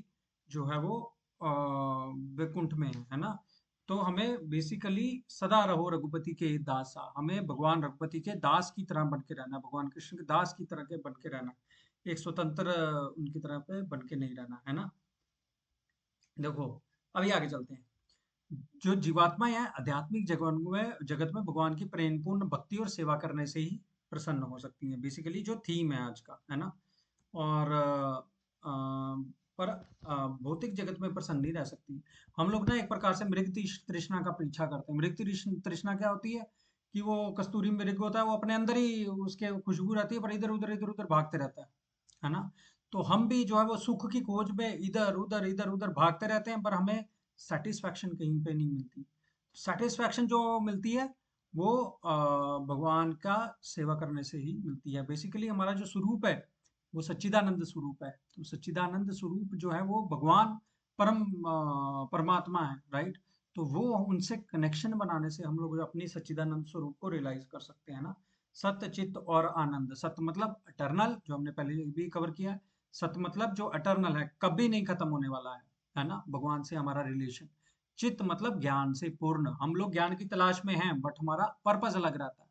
जो है वो वैकुंठ में है ना? तो हमें बेसिकली सदा रहो रघुपति के दासा, हमें भगवान रघुपति के दास की तरह बन के रहना, भगवान कृष्ण के दास की तरह के बन के रहना, एक स्वतंत्र उनकी तरह पे बन के नहीं रहना, है ना? देखो अभी आगे चलते हैं। जो जीवात्मा है आध्यात्मिक जगत में भगवान की प्रेमपूर्ण भक्ति और सेवा करने से ही प्रसन्न हो सकती हैं, बेसिकली जो थीम है आज का, है ना। और पर भौतिक जगत में प्रसन्न नहीं रह सकती। हम लोग ना एक प्रकार से मृग तृष्णा का पीछा करते हैं। मृग तृष्णा क्या होती है कि वो कस्तूरी मृग होता है, वो अपने अंदर ही उसके खुशबू रहती है, पर इधर उधर भागते रहता है ना। तो हम भी जो है वो सुख की खोज में इधर उधर भागते रहते हैं, पर हमें सेटिस्फैक्शन कहीं पे नहीं मिलती। सेटिस्फैक्शन जो मिलती है वो भगवान का सेवा करने से ही मिलती है। बेसिकली हमारा जो स्वरूप है वो सच्चिदानंद स्वरूप है। तो सच्चिदानंद स्वरूप जो है वो भगवान परमात्मा है, राइट। तो वो उनसे कनेक्शन बनाने से हम लोग अपनी सच्चिदानंद स्वरूप को रियलाइज कर सकते हैं ना। सत्य चित्त और आनंद। सत्य मतलब अटर्नल, जो हमने पहले भी कवर किया है। सत्य मतलब जो अटर्नल है, कभी नहीं खत्म होने वाला है ना, भगवान से हमारा रिलेशन। चित्त मतलब ज्ञान से पूर्ण। हम लोग ज्ञान की तलाश में हैं, बट हमारा पर्पस अलग रहता है।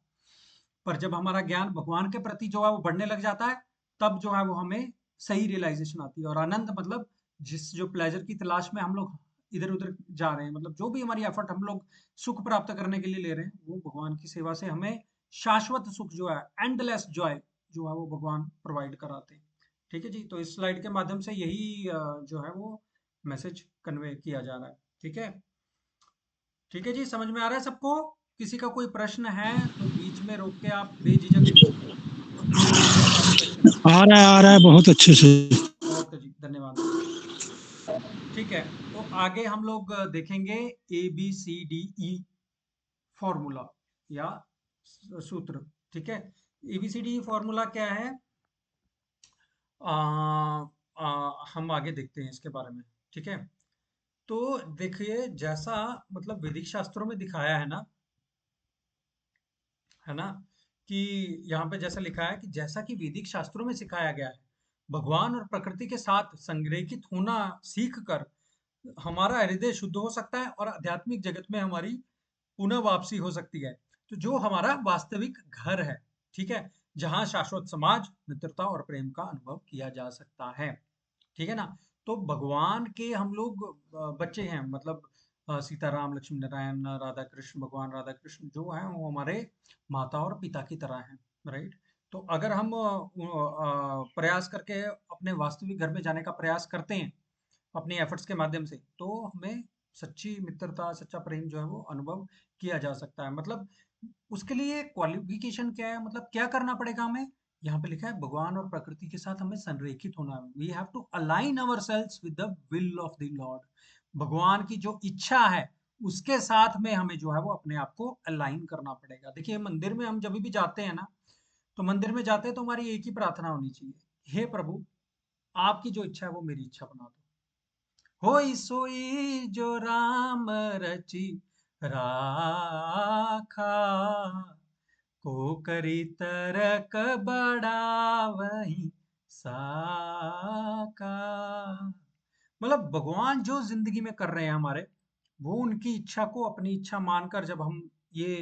पर जब हमारा ज्ञान भगवान के प्रति जो है वो बढ़ने लग जाता है, तब जो है वो हमें सही रियलाइजेशन आती है। और आनंद मतलब जिस जो प्लेजर की तलाश में हम लोग इधर उधर जा रहे हैं, मतलब जो भी हमारी एफर्ट हम लोग सुख प्राप्त करने के लिए ले रहे हैं, वो भगवान की सेवा से हमें शाश्वत सुख जो है, एंडलेस जॉय जो है वो भगवान प्रोवाइड कराते हैं। ठीक है जी। तो इस स्लाइड के माध्यम से यही जो है वो मैसेज कन्वे किया जा रहा है। ठीक है। ठीक है जी, समझ में आ रहा है सबको? किसी का कोई प्रश्न है तो बीच में रोक के आप बेझिझक पूछिए। क्वेश्चंस। आ रहा है बहुत अच्छे से। ओके जी, धन्यवाद। ठीक है, तो आगे हम लोग देखेंगे A B C D E formula या सूत्र। ठीक है। A B C D formula क्या है? आ, हम आगे देखते हैं इसके बारे में। ठीक है। तो देखिए, जैसा मतलब वैदिक शास्त्रों में दिखाया है ना, कि यहाँ पे जैसा लिखा है कि जैसा कि वैदिक शास्त्रों में सिखाया गया है, भगवान और प्रकृति के साथ संरेखित होना सीख कर हमारा हृदय शुद्ध हो सकता है और आध्यात्मिक जगत में हमारी पुनः वापसी हो सकती है। तो जो हमारा वास्तविक घर है, ठीक है, जहाँ शाश्वत समाज, मित्रता और प्रेम का अनुभव किया जा सकता है। ठीक है ना। तो भगवान के हम लोग बच्चे हैं, मतलब सीताराम लक्ष्मी नारायण राधा कृष्ण, भगवान राधा कृष्ण जो है वो हमारे माता और पिता की तरह हैं, राइट। तो अगर हम प्रयास करके अपने वास्तविक घर में जाने का प्रयास करते हैं अपनी एफर्ट्स के माध्यम से, तो हमें सच्ची मित्रता, सच्चा प्रेम जो है वो अनुभव किया जा सकता है। मतलब उसके लिए क्वालिफिकेशन क्या है, मतलब क्या करना पड़ेगा हमें? यहाँ पे लिखा है भगवान और प्रकृति के साथ हमें संरेखित होना है। We have to align ourselves with the will of the Lord. भगवान की जो इच्छा है उसके साथ में हमें जो है वो अपने आप को अलाइन करना पड़ेगा। देखिए, मंदिर में हम जब भी जाते हैं ना, तो मंदिर में जाते हैं तो हमारी एक ही प्रार्थना होनी चाहिए, हे प्रभु, आपकी जो इच्छा है वो मेरी इच्छा बना दो। होई सोई जो राम रची राखा, को करी तरक बढ़ावही साका। मतलब भगवान जो जिंदगी में कर रहे हैं हमारे, वो उनकी इच्छा को अपनी इच्छा मानकर जब हम ये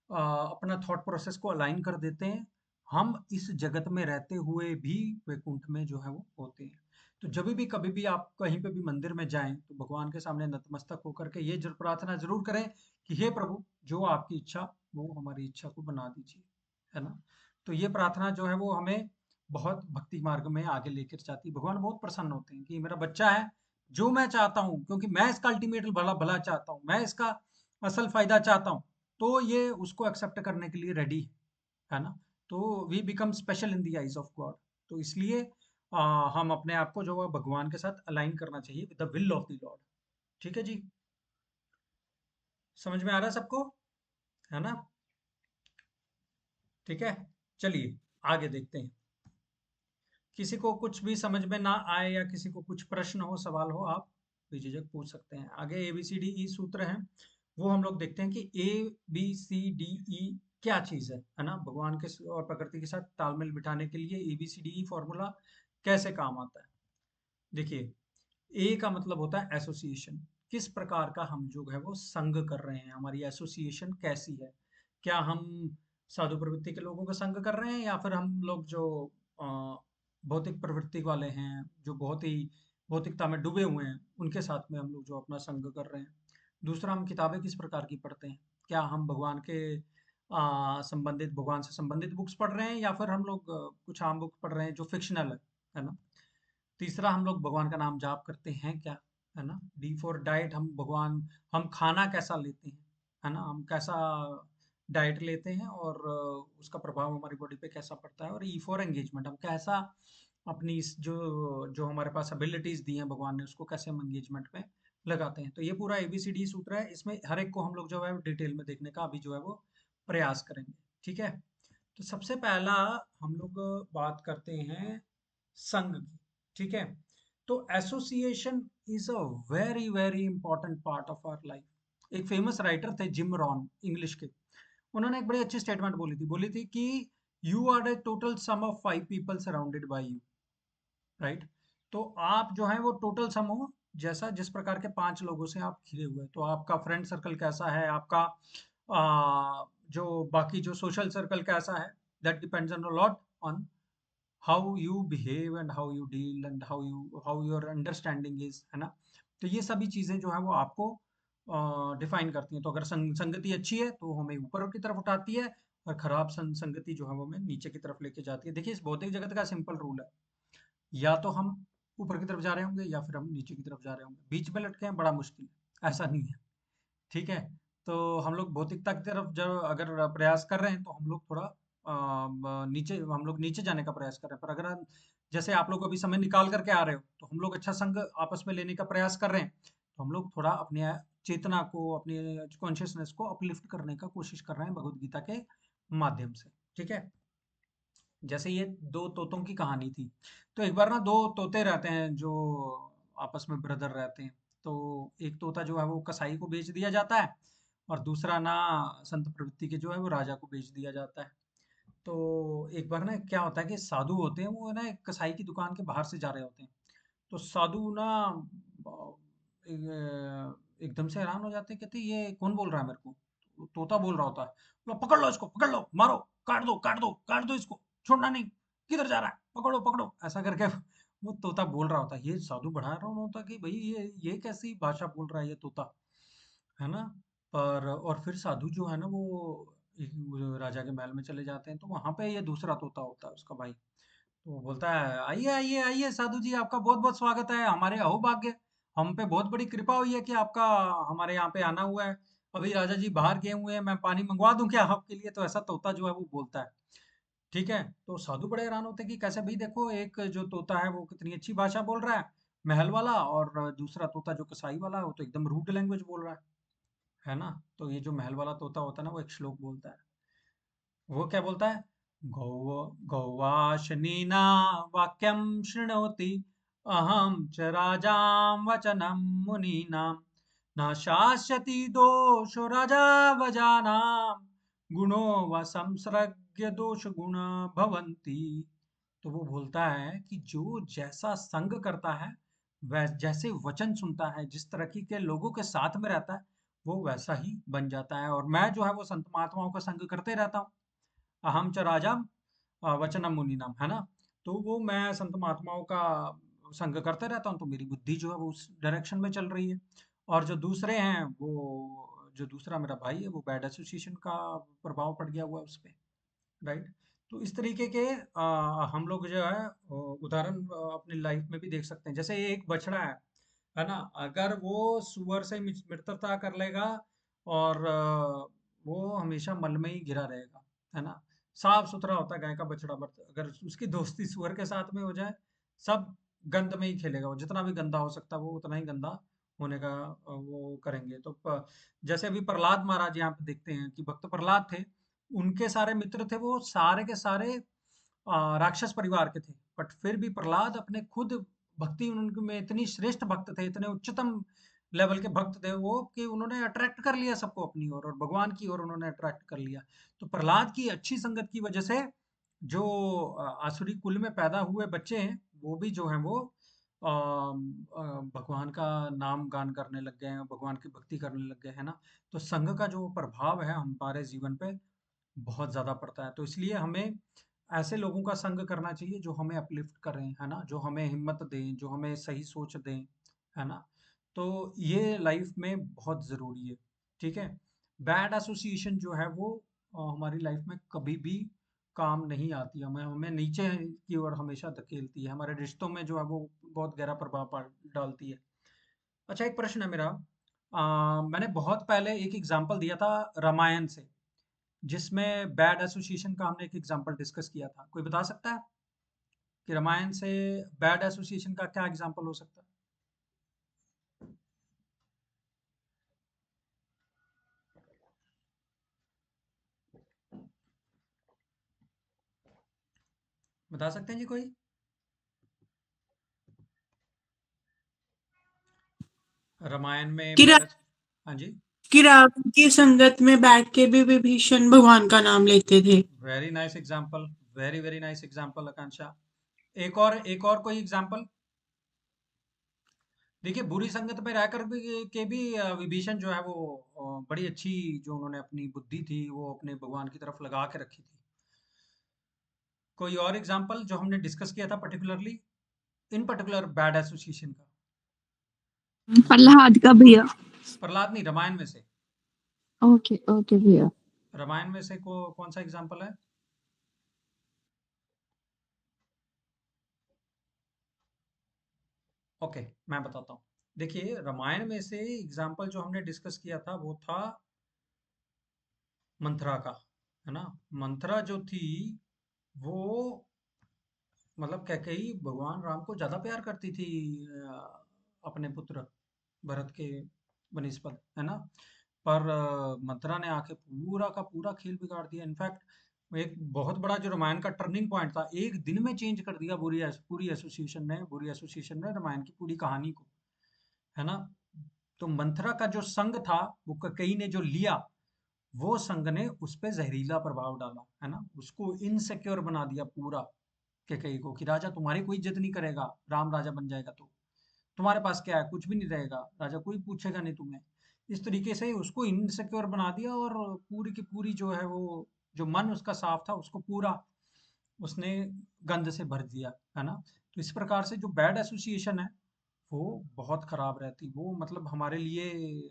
अपना थॉट प्रोसेस को अलाइन कर देते हैं, हम इस जगत में रहते हुए भी वैकुंठ में जो है वो होते हैं। तो जब भी कभी भी आप कहीं पे भी मंदिर में जाएं, तो भगवान के सामने नतमस्तक होकर के ये जरूर प्रार्थना जरूर करें कि हे प्रभु, जो आपकी इच्छा वो हमारी इच्छा को बना दीजिए, है ना। तो ये प्रार्थना जो है वो हमें बहुत भक्ति मार्ग में आगे लेकर जाती है। भगवान बहुत प्रसन्न होते हैं कि मेरा बच्चा है, जो मैं चाहता हूँ, क्योंकि मैं इसका अल्टीमेट भला भला चाहता हूँ, मैं इसका असल फायदा चाहता हूँ, तो ये उसको एक्सेप्ट करने के लिए रेडी है ना। तो we become special in the eyes of God. तो इसलिए हम अपने आप को जो है भगवान के साथ अलाइन करना चाहिए with the will of the Lord. ठीक है जी, समझ में आ रहा है सबको, है ना। ठीक है, चलिए आगे देखते हैं। किसी को कुछ भी समझ में ना आए या किसी को कुछ प्रश्न हो, सवाल हो, आप बेझिझक पूछ सकते हैं। आगे ए बी सी डी ई सूत्र हैं, वो हम लोग देखते हैं कि ए बी सी डी ई क्या चीज़ है ना। भगवान के और प्रकृति के साथ तालमेल बिठाने के लिए A B C D E formula कैसे काम आता है। देखिए, ए का मतलब होता है एसोसिएशन। किस प्रकार का हम जो है वो संग कर रहे हैं, हमारी एसोसिएशन कैसी है। क्या हम साधु प्रवृत्ति के लोगों का संग कर रहे हैं, या फिर हम लोग जो अ, भौतिक प्रवृत्ति वाले हैं, जो बहुत ही भौतिकता में डूबे हुए हैं, उनके साथ में हम लोग जो अपना संग कर रहे हैं। दूसरा, हम किताबें किस प्रकार की पढ़ते हैं। क्या हम भगवान के संबंधित भगवान से संबंधित बुक्स पढ़ रहे हैं, या फिर हम लोग कुछ आम बुक्स पढ़ रहे हैं जो फिक्शनल है ना। तीसरा, हम लोग भगवान का नाम जाप करते हैं क्या, है ना। डी फॉर डाइट, हम खाना कैसा लेते हैं, है ना, हम कैसा डाइट लेते हैं और उसका प्रभाव हमारी बॉडी पे कैसा पड़ता है। और ई फॉर एंगेजमेंट, हम कैसा अपनी इस जो जो हमारे पास एबिलिटीज दी हैं भगवान ने, उसको कैसे हम एंगेजमेंट में लगाते हैं। तो ये पूरा ABCD सूत्र है, इसमें हर एक को हम लोग जो है डिटेल में देखने का अभी जो है वो प्रयास करेंगे। ठीक है, तो सबसे पहला हम लोग बात करते हैं संघ की। ठीक है, तो association is a very very important part of our life. एक फेमस राइटर थे जिम रॉन, इंग्लिश के। उन्होंने एक बड़ी अच्छी स्टेटमेंट बोली थी कि you are a total sum of 5 people surrounded by you, right. तो आप जो है वो टोटल सम हो, जैसा जिस प्रकार के 5 लोगों से आप घिरे हुए हैं। तो आपका फ्रेंड सर्कल कैसा है, आपका जो बाकी जो सोशल सर्कल कैसा है, that depends on a lot on how you behave and how you deal and how your understanding is, है ना। तो ये सभी चीजें जो है वो आपको डिफाइन करती हैं। तो अगर संगति अच्छी है तो हमें ऊपर की तरफ उठाती है, और खराब संगति जो है वो हमें नीचे की तरफ लेके जाती है। देखिए, इस भौतिक जगत का सिंपल रूल है, या तो हम ऊपर की तरफ जा रहे होंगे या फिर हम नीचे की तरफ जा रहे होंगे। बीच में लटके हैं बड़ा मुश्किल है, ऐसा नहीं है। ठीक है, तो हम लोग भौतिकता की तरफ जब अगर प्रयास कर रहे हैं तो हम लोग थोड़ा नीचे, हम लोग नीचे जाने का प्रयास कर रहे हैं। पर अगर जैसे आप लोग अभी समय निकाल करके आ रहे हो, तो हम लोग अच्छा संग आपस में लेने का प्रयास कर रहे हैं, तो हम लोग थोड़ा अपनी चेतना को, अपनी कॉन्शियसनेस को अपलिफ्ट करने का कोशिश कर रहे हैं भगवत गीता के माध्यम से। ठीक है, जैसे ये दो तोतों की कहानी थी। तो एक बार ना दो तोते रहते हैं जो आपस में ब्रदर रहते हैं। तो एक तोता जो है वो कसाई को बेच दिया जाता है, और दूसरा ना संत प्रवृत्ति के जो है वो राजा को बेच दिया जाता है। तो एक बार ना क्या होता है कि साधु होते हैं, वो ना एक कसाई की दुकान के बाहर से जा रहे होते हैं। तो साधु ना एकदम से हैरान हो जाते हैं, कहते ये कौन बोल रहा है मेरे को। तो तोता बोल रहा होता है, बोला पकड़ लो इसको, पकड़ लो, मारो, काट दो काट दो काट दो इसको, छोड़ना नहीं, किधर जा रहा है, पकड़ो पकड़ो, ऐसा करके वो तोता बोल रहा होता है। ये साधु बढ़ा रहा होता कि भाई ये कैसी भाषा बोल रहा है ये तोता, है ना। पर और फिर साधु जो है ना वो राजा के महल में चले जाते हैं। तो वहां पे ये दूसरा तोता होता है, उसका भाई। तो वो बोलता है, आइए आइए आइए साधु जी, आपका बहुत बहुत स्वागत है हमारे अहोभाग्य। हम पे बहुत बड़ी कृपा हुई है कि आपका हमारे यहाँ पे आना हुआ है। अभी राजा जी बाहर गए हुए हैं, मैं पानी मंगवा दूं क्या आपके लिए। तो ऐसा तोता जो है वो बोलता है। ठीक है, तो साधु बड़े हैरान होते हैं कि कैसे भाई, देखो एक जो तोता है वो कितनी अच्छी भाषा बोल रहा है, महल वाला, और दूसरा तोता जो कसाई वाला है वो तो एकदम रूड लैंग्वेज बोल रहा है ना। तो ये जो महल वाला तोता होता है ना, वो एक श्लोक बोलता है। वो क्या बोलता है, गौ गौवाशनीना वाक्यम शृणोति, अहम च राजाम वचनम मुनीनां, न शास्यति दोषो राजा वजानाम, गुणो व संसर्ग्य दोष गुण भवन्ति। तो वो बोलता है कि जो जैसा संग करता है, वह जैसे वचन सुनता है, जिस तरह के लोगों के साथ में रहता है, वो वैसा ही बन जाता है। और मैं जो है वो संत महात्माओं का संग करते रहता हूँ। अहम च राजा वचनम मुनीनाम, है ना। तो वो मैं संत महात्माओं का संग करते रहता हूँ, तो मेरी बुद्धि जो है वो उस डायरेक्शन में चल रही है। और जो दूसरे हैं वो, जो दूसरा मेरा भाई है, वो बैड एसोसिएशन का प्रभाव पड़ गया हुआ है उस पे, राइट। तो इस तरीके के हम लोग जो है उदाहरण अपनी लाइफ में भी देख सकते हैं। जैसे एक बछड़ा है ना, अगर वो सुअर से मित्रता कर लेगा, और वो हमेशा मल में ही घिरा रहेगा, है ना। साफ सुथरा होता है गाय का बछड़ा, बट अगर उसकी दोस्ती सुअर के साथ में हो जाए, सब गंद में ही खेलेगा। वो जितना भी गंदा हो सकता है वो उतना ही गंदा होने का वो करेंगे। तो जैसे अभी प्रहलाद महाराज यहाँ पे देखते हैं कि भक्त प्रहलाद थे, उनके सारे मित्र थे वो सारे के सारे राक्षस परिवार के थे। बट फिर भी प्रहलाद अपने खुद भक्ति उनके में इतनी श्रेष्ठ भक्त थे, इतने उच्चतम लेवल के भक्त थे वो, कि उन्होंने अट्रैक्ट कर लिया सबको अपनी ओर, और भगवान की ओर उन्होंने अट्रैक्ट कर लिया। तो प्रहलाद की अच्छी संगत की वजह से जो आसुरी कुल में पैदा हुए बच्चे हैं, वो भी जो हैं वो भगवान का नाम गान करने लग गए हैं, भगवान की भक्ति करने लग गए, है ना। तो संघ का जो प्रभाव है हमारे जीवन पे बहुत ज़्यादा पड़ता है। तो इसलिए हमें ऐसे लोगों का संग करना चाहिए जो हमें अपलिफ्ट करें, है ना, जो हमें हिम्मत दें, जो हमें सही सोच दें, है ना। तो ये लाइफ में बहुत ज़रूरी है। ठीक है, बैड एसोसिएशन जो है वो हमारी लाइफ में कभी भी काम नहीं आती, हमें हमें नीचे की ओर हमेशा धकेलती है, हमारे रिश्तों में जो है वो बहुत गहरा प्रभाव डालती है। अच्छा, एक प्रश्न है मेरा। मैंने बहुत पहले एक एग्जाम्पल दिया था रामायण से, जिसमें बैड एसोसिएशन का हमने एक एग्जाम्पल डिस्कस किया था। कोई बता सकता है कि रामायण से बैड एसोसिएशन का क्या एग्जाम्पल हो सकता है? बता सकते हैं जी कोई? रामायण में कि रा, बैड। हाँ जी। कि रावण की संगत में बैठ के भी विभीषण भगवान का नाम लेते थे। Very nice example, very very nice example Akanksha. एक और कोई एग्जाम्पल? देखिए, बुरी संगत में रहकर भी विभीषण जो है वो बड़ी अच्छी, जो उन्होंने अपनी बुद्धि थी वो अपने भगवान की तरफ लगा के रखी थी। कोई और एग्जाम्पल जो हमने डिस्कस किया था पर्टिकुलरली, इन पर्टिकुलर बैड एसोसिएशन का? प्रहलाद का भैया। प्रहलाद नहीं, रामायण में से। ओके ओके भैया। रामायण में से कौन सा एग्जाम्पल है? ओके, मैं बताता हूँ। देखिए, रामायण में से एग्जाम्पल जो हमने डिस्कस किया था वो था मंथरा का, है ना। मंथरा जो थी वो, मतलब कैकेयी भगवान राम को ज्यादा प्यार करती थी अपने पुत्र भरत के बनिस्पत, है ना। पर मंथरा ने आके पूरा का पूरा खेल बिगाड़ दिया। इनफैक्ट एक बहुत बड़ा जो रामायण का टर्निंग पॉइंट था, एक दिन में चेंज कर दिया पूरी एसोसिएशन ने रामायण की पूरी कहानी को, है ना। तो मंथरा का जो संग था, वो कैकेयी ने जो लिया, वो संग ने उस पे जहरीला प्रभाव डाला, है ना। उसको इनसिक्योर बना दिया पूरा, कैकेयी को, कि राजा तुम्हारी कोई इज्जत नहीं करेगा, राम राजा बन जाएगा तो तुम्हारे पास क्या है, कुछ भी नहीं रहेगा, राजा कोई पूछेगा नहीं तुम्हें। इस तरीके से उसको इनसिक्योर बना दिया, और पूरी की पूरी जो है वो, जो मन उसका साफ था उसको पूरा उसने गंद से भर दिया, है ना। तो इस प्रकार से जो बैड एसोसिएशन है वो बहुत खराब रहती, वो मतलब हमारे लिए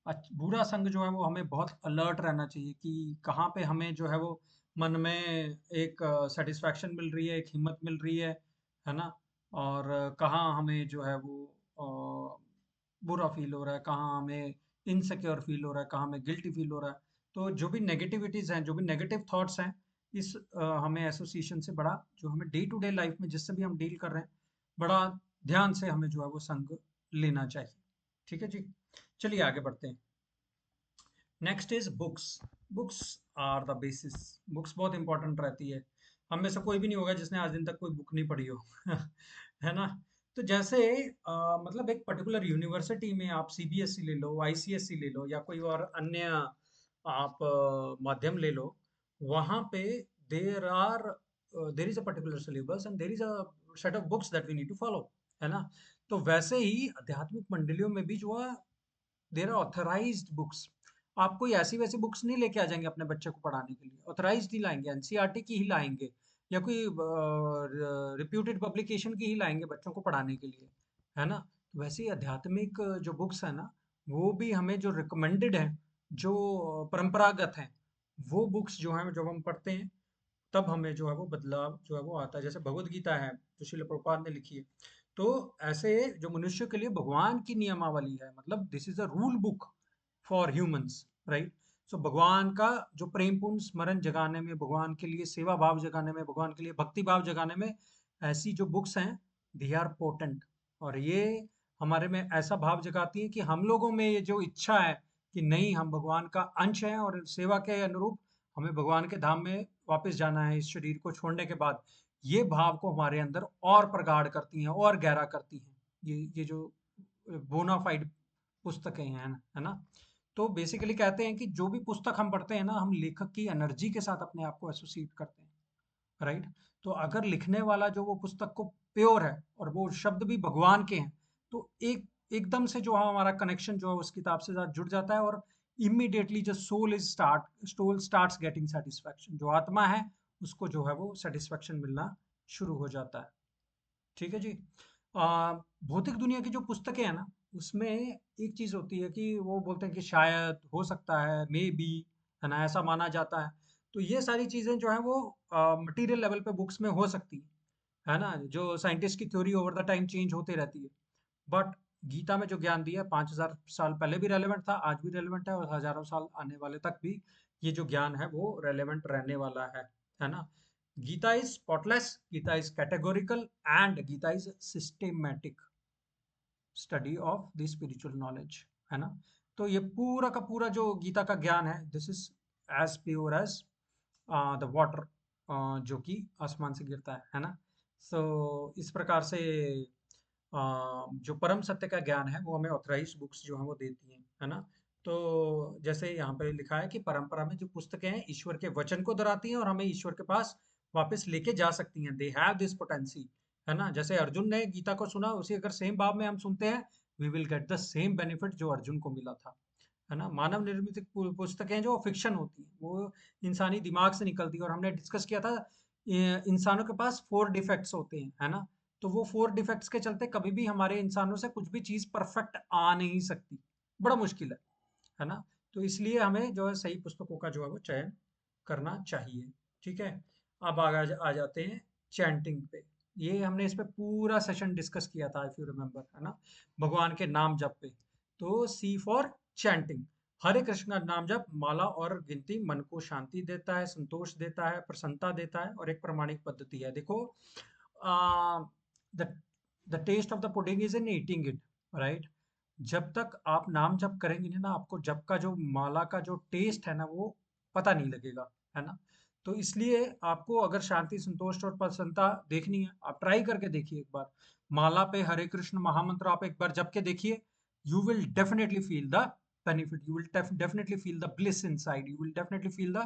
बुरा संग जो है वो, हमें बहुत अलर्ट रहना चाहिए कि कहाँ पे हमें जो है वो मन में एक सेटिस्फैक्शन मिल रही है, एक हिम्मत मिल रही है ना। और कहाँ हमें जो है वो बुरा फील हो रहा है, कहाँ हमें इनसिक्योर फील हो रहा है, कहाँ हमें गिल्टी फील हो रहा है। तो जो भी नेगेटिविटीज हैं, जो भी नेगेटिव थॉट्स हैं, इस हमें एसोसिएशन से बड़ा, जो हमें डे टू डे लाइफ में जिससे भी हम डील कर रहे हैं, बड़ा ध्यान से हमें जो है वो संग लेना चाहिए। ठीक है जी, चलिए आगे बढ़ते हैं। Next is books. Books are the basis. Books बहुत इंपॉर्टेंट रहती है। हम में से कोई भी नहीं होगा जिसने आज दिन तक कोई बुक नहीं पढ़ी हो है ना। तो जैसे मतलब एक पर्टिकुलर यूनिवर्सिटी में आप सीबीएसई ले लो, आईसीएसई ले लो, या कोई और अन्य आप माध्यम ले लो, वहाँ पे there are there is a particular syllabus and there is a set of books that we need to follow, है ना। तो वैसे ही आध्यात्मिक मंडलियों में भी जो है, देर आर ऑथराइज्ड बुक्स। आप कोई ऐसी वैसी बुक्स नहीं लेके आ जाएंगे अपने बच्चे को पढ़ाने के लिए, ऑथराइज्ड ही लाएंगे, एनसीईआरटी की ही लाएंगे, या कोई रिप्यूटेड पब्लिकेशन की ही लाएंगे बच्चों को पढ़ाने के लिए, है ना। तो वैसे ही आध्यात्मिक जो बुक्स है ना, वो भी हमें जो रिकमेंडेड है, जो परंपरागत हैं, वो बुक्स जो हैं जब हम पढ़ते हैं, तब हमें जो है वो बदलाव जो है वो आता है। जैसे भगवत गीता है जो श्रील प्रभुपाद ने लिखी है, तो ऐसे जो मनुष्य के लिए भगवान की नियमावली है, मतलब this is a rule book for humans, right. So भगवान का जो प्रेमपूर्ण स्मरण जगाने में, भगवान के लिए सेवा भाव जगाने में, भगवान के लिए भक्ति भाव जगाने में, ऐसी जो बुक्स हैं, दे आर पोटेंट। और ये हमारे में ऐसा भाव जगाती है कि हम लोगों में ये जो इच्छा है कि नहीं, हम भगवान का अंश हैं, और सेवा के अनुरूप हमें भगवान के धाम में वापस जाना है इस शरीर को छोड़ने के बाद, ये भाव को हमारे अंदर और प्रगाढ़ करती हैं और गहरा करती हैं, ये जो बोनाफाइड पुस्तकें हैं, है ना। तो बेसिकली कहते हैं कि जो भी पुस्तक हम पढ़ते हैं ना, हम लेखक की एनर्जी के साथ अपने आप को एसोसिएट करते हैं, राइट। तो अगर लिखने वाला जो वो पुस्तक को प्योर है, और वो शब्द भी भगवान के हैं, तो एकदम से जो हमारा कनेक्शन जो है उस किताब से साथ जुड़ जाता है, और इमीडिएटली जो सोल स्टार्ट्स गेटिंग सेटिस्फैक्शन, जो आत्मा है उसको जो है वो सेटिस्फैक्शन मिलना शुरू हो जाता है। ठीक है जी। भौतिक दुनिया की जो पुस्तकें हैं ना, उसमें एक चीज होती है कि वो बोलते हैं कि शायद, हो सकता है, मे बी, है ना, ऐसा माना जाता है। तो ये सारी चीजें जो है वो मटेरियल लेवल पे बुक्स में हो सकती है ना, जो साइंटिस्ट की theory over the time change होती रहती है। बट गीता में जो ज्ञान दिया है 5000 साल पहले भी रेलेवेंट था, आज भी रेलेवेंट है, और हजारों साल आने वाले तक भी ये जो ज्ञान है वो रेलेवेंट रहने वाला है ना। Gita is spotless, Gita is categorical, and Gita is systematic study of the spiritual knowledge, है ना। तो ये पूरा का पूरा जो गीता का ज्ञान है, this is as pure as the water जो कि आसमान से गिरता है ना। सो इस प्रकार से जो परम सत्य का ज्ञान है वो हमें ऑथराइज बुक्स जो है वो देती हैं, है ना। तो जैसे यहाँ पे लिखा है कि परंपरा में जो पुस्तकें हैं ईश्वर के वचन को दोहराती हैं और हमें ईश्वर के पास वापस लेके जा सकती हैं, दे हैव दिस पोटेंसी, है ना। जैसे अर्जुन ने गीता को सुना, उसी अगर सेम भाव में हम सुनते हैं, we will get the same benefit जो अर्जुन को मिला था, है ना। मानव निर्मित पुस्तकें जो फिक्शन होती हैं वो इंसानी दिमाग से निकलती है, और हमने डिस्कस किया था इंसानों के पास 4 डिफेक्ट्स होते हैं, है ना। तो वो 4 डिफेक्ट्स के चलते कभी भी हमारे इंसानों से कुछ भी चीज परफेक्ट आ नहीं सकती, बड़ा मुश्किल है ना। तो इसलिए हमें जो है सही पुस्तकों का जो है वो चयन करना चाहिए। ठीक है, अब आ जाते हैं चैंटिंग पे। ये हमने इस पे पूरा सेशन डिस्कस किया था, इफ यू रिमेम्बर, है ना, भगवान के नाम जप पे। तो सी फॉर चैंटिंग। हरे कृष्ण का नाम जप, माला और गिनती मन को शांति देता है, संतोष देता है, प्रसन्नता देता है, और एक प्रमाणिक पद्धति है। देखो, the the test of the pudding is in eating it, right. जब तक आप नाम जप करेंगे नहीं ना, आपको जप का जो माला का जो टेस्ट है ना वो पता नहीं लगेगा, है ना। तो इसलिए आपको अगर शांति, संतोष और प्रसन्नता देखनी है, आप ट्राई करके देखिए एक बार। माला पे हरे कृष्ण महामंत्र आप एक बार जप के देखिए, you will definitely feel the benefit, you will definitely feel the bliss inside, you will definitely feel the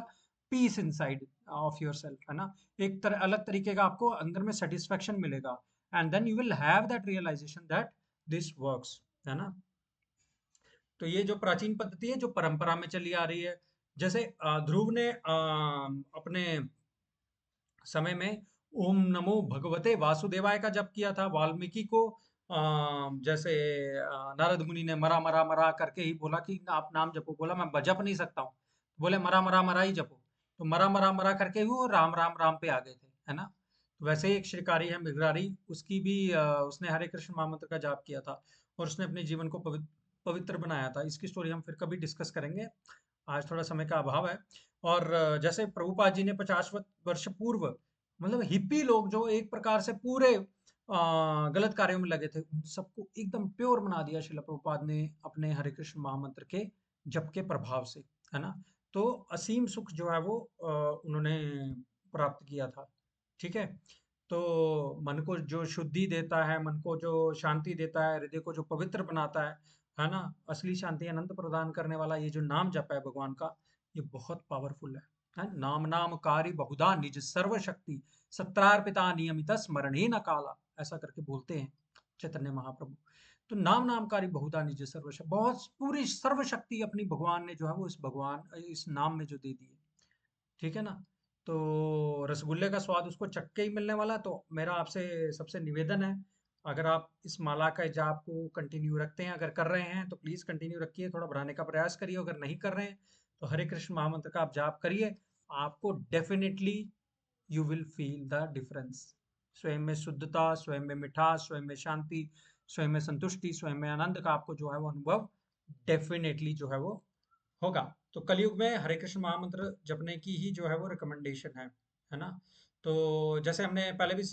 peace inside of yourself, है ना। एक तरह अलग तरीके का आपको अंदर में सेटिस्फेक्शन मिलेगा, and then you will have that realisation that this works, है ना। तो ये जो प्राचीन पद्धति है जो परंपरा में चली आ रही है, जैसे ध्रुव ने अपने समय में ओम नमो भगवते वासुदेवाय का जप किया था। वाल्मीकि को जैसे नारद मुनि ने मरा मरा मरा करके ही बोला कि आप नाम जपो, बोला मैं जप नहीं सकता हूँ, बोले मरा मरा मरा ही जपो, तो मरा मरा मरा करके ही वो राम राम राम पे आ गए थे, है ना। तो वैसे ही एक श्रीकारी है मृगरारी, उसकी भी उसने हरे कृष्ण महामंत्र का जाप किया था, और उसने अपने जीवन को पवित्र बनाया था। इसकी स्टोरी हम फिर कभी डिस्कस करेंगे, आज थोड़ा समय का अभाव है। और जैसे प्रभुपाद जी ने 50 वर्ष पूर्व, मतलब हिप्पी लोग जो एक प्रकार से पूरे गलत कार्यों में लगे थे, उन सबको एकदम प्योर बना दिया शिला प्रभुपाद ने अपने हरे कृष्ण महामंत्र के जप के प्रभाव से, है ना। तो असीम सुख जो है वो उन्होंने प्राप्त किया था। ठीक है, तो मन को जो शुद्धि देता है, मन को जो शांति देता है, हृदय को जो पवित्र बनाता है ना, असली शांति आनंद प्रदान करने वाला ये जो नाम जप है भगवान का, ये बहुत पावरफुल है। नाम नाम कारी बहुधा निज सर्वशक्ति, सत्रार्पिता नियमित स्मरणे न काला, ऐसा करके बोलते हैं चैतन्य महाप्रभु। तो नाम नामकारी बहुधा निज सर्वशक्ति, बहुत पूरी सर्वशक्ति अपनी भगवान ने जो है वो इस नाम में जो दे दी है। ठीक है ना। तो रसगुल्ले का स्वाद उसको चख के ही मिलने वाला है। तो मेरा आपसे सबसे निवेदन है, अगर आप इस माला का जाप को कंटिन्यू रखते हैं, अगर कर रहे हैं तो प्लीज कंटिन्यू रखिए, थोड़ा बढ़ाने का प्रयास करिए। अगर नहीं कर रहे हैं तो हरे कृष्ण महामंत्र का आप जाप करिए, आपको definitely you will feel the difference. स्वयं में शुद्धता, स्वयं में मिठास, स्वयं में शांति, स्वयं में संतुष्टि, स्वयं में आनंद का आपको जो है वो अनुभव डेफिनेटली जो है वो होगा। तो कलयुग में हरे कृष्ण महामंत्र जपने की ही जो है वो रिकमेंडेशन है ना। तो जैसे हमने पहले भी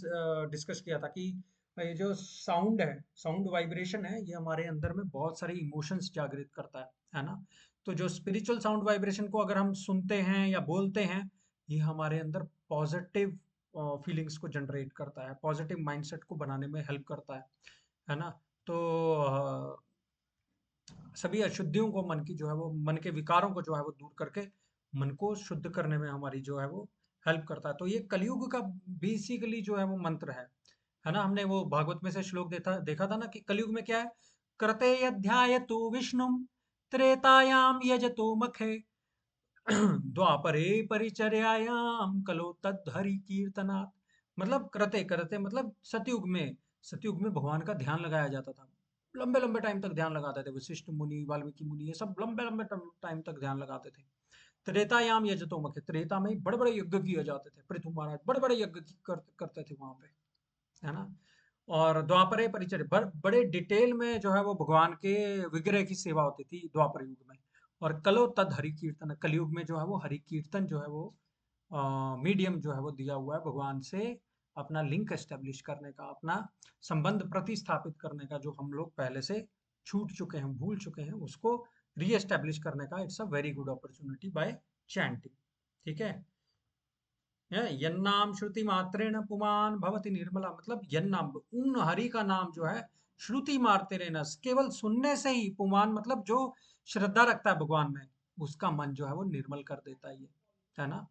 डिस्कस किया था कि ये जो साउंड है, साउंड वाइब्रेशन है, ये हमारे अंदर में बहुत सारे इमोशंस जागृत करता है ना। तो जो स्पिरिचुअल साउंड वाइब्रेशन को अगर हम सुनते हैं या बोलते हैं, ये हमारे अंदर पॉजिटिव फीलिंग्स को जनरेट करता है, पॉजिटिव माइंडसेट को बनाने में हेल्प करता है ना। तो सभी अशुद्धियों को, मन की जो है वो, मन के विकारों को जो है वो दूर करके मन को शुद्ध करने में हमारी जो है वो हेल्प करता है। तो ये कलयुग का बेसिकली जो है वो मंत्र है ना। हमने वो भागवत में से श्लोक देखा था ना कि कलयुग में क्या है, कृते अध्याय तो विष्णु त्रेतायाम यजतो मखे द्वापरे परिचर्यायाम कलो तद्धरि कीर्तनात्। मतलब कृते करते मतलब सतयुग में भगवान का ध्यान लगाया जाता था, लंबे लंबे टाइम तक ध्यान लगाते थे। वशिष्ठ मुनि, वाल्मीकि मुनि, ये सब लंबे लंबे टाइम तक ध्यान लगाते थे। त्रेतायाम यजतो मुखे, त्रेता में बड़े बड़े यज्ञ किए जाते थे, पृथु महाराज बड़े बड़े यज्ञ करते थे वहां पे, है ना। और द्वापरे परिचर्य, बड़े डिटेल में जो है वो भगवान के विग्रह की सेवा होती थी द्वापर युग में। और कलो तद हरि कीर्तन, कलयुग में जो है वो हरि कीर्तन जो है वो मीडियम जो है वो दिया हुआ है भगवान से अपना लिंक एस्टेब्लिश करने का, अपना संबंध प्रतिस्थापित करने का, जो हम लोग पहले से छूट चुके हैं, भूल चुके हैं, उसको री एस्टेब्लिश करने का। It's a very good opportunity bye chanting, ठीक है। यन्नाम श्रुति मात्रेण पुमान भवति निर्मला, मतलब यन्नाम, उन हरि का नाम जो है श्रुति मारते रहना, केवल सुनने से ही, पुमान मतलब जो श्रद्धा रखता है भगवान में, उसका मन जो है वो निर्मल कर देता है, ये है ना,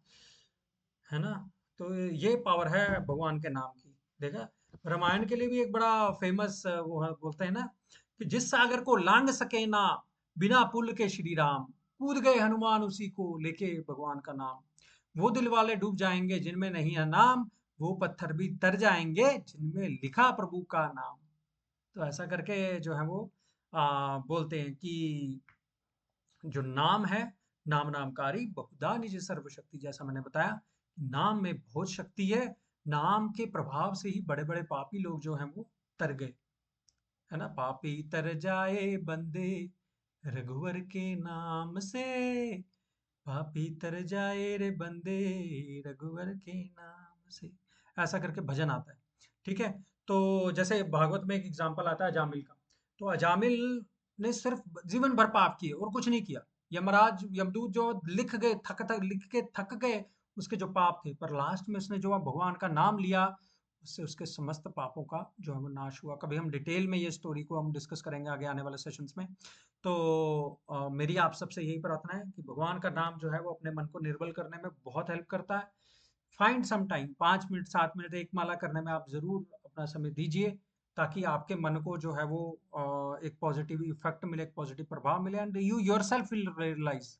है ना। तो ये पावर है भगवान के नाम की। देखा, रामायण के लिए भी एक बड़ा फेमस वो बोलते हैं ना कि जिस सागर को लांग सके ना बिना पुल के श्री राम, कूद गए हनुमान उसी को लेके भगवान का नाम, वो दिल वाले डूब जाएंगे जिनमें नहीं है नाम, वो पत्थर भी तर जाएंगे जिनमें लिखा प्रभु का नाम। तो ऐसा करके जो है वो बोलते हैं कि जो नाम है, नाम नामकारी बहुधा निज सर्वशक्ति, जैसा मैंने बताया, नाम में बहुत शक्ति है। नाम के प्रभाव से ही बड़े बड़े पापी लोग जो हैं वो तर गए, है ना। पापी तर जाए बंदे रघुवर के नाम से, पापी तर जाए रे बंदे रघुवर के नाम से, ऐसा करके भजन आता है, ठीक है। तो जैसे भागवत में एक एग्जाम्पल आता है अजामिल का, तो अजामिल ने सिर्फ जीवन भर पाप किए और कुछ नहीं किया। यमराज यमदूत जो लिख के थक गए उसके जो पाप थे, पर लास्ट में उसने जो भगवान का नाम लिया, उससे उसके समस्त पापों का जो है वो नाश हुआ। कभी हम डिटेल में ये स्टोरी को हम डिस्कस करेंगे आगे आने वाले सेशंस में। तो मेरी आप सबसे यही प्रार्थना है कि भगवान का नाम जो है वो अपने मन को निर्बल करने में बहुत हेल्प करता है। Find some time, 5 minute 7 minute एक माला करने में आप जरूर अपना समय दीजिए, ताकि आपके मन को जो है वो एक पॉजिटिव इफेक्ट मिले, एक पॉजिटिव प्रभाव मिले, and you yourself will realise.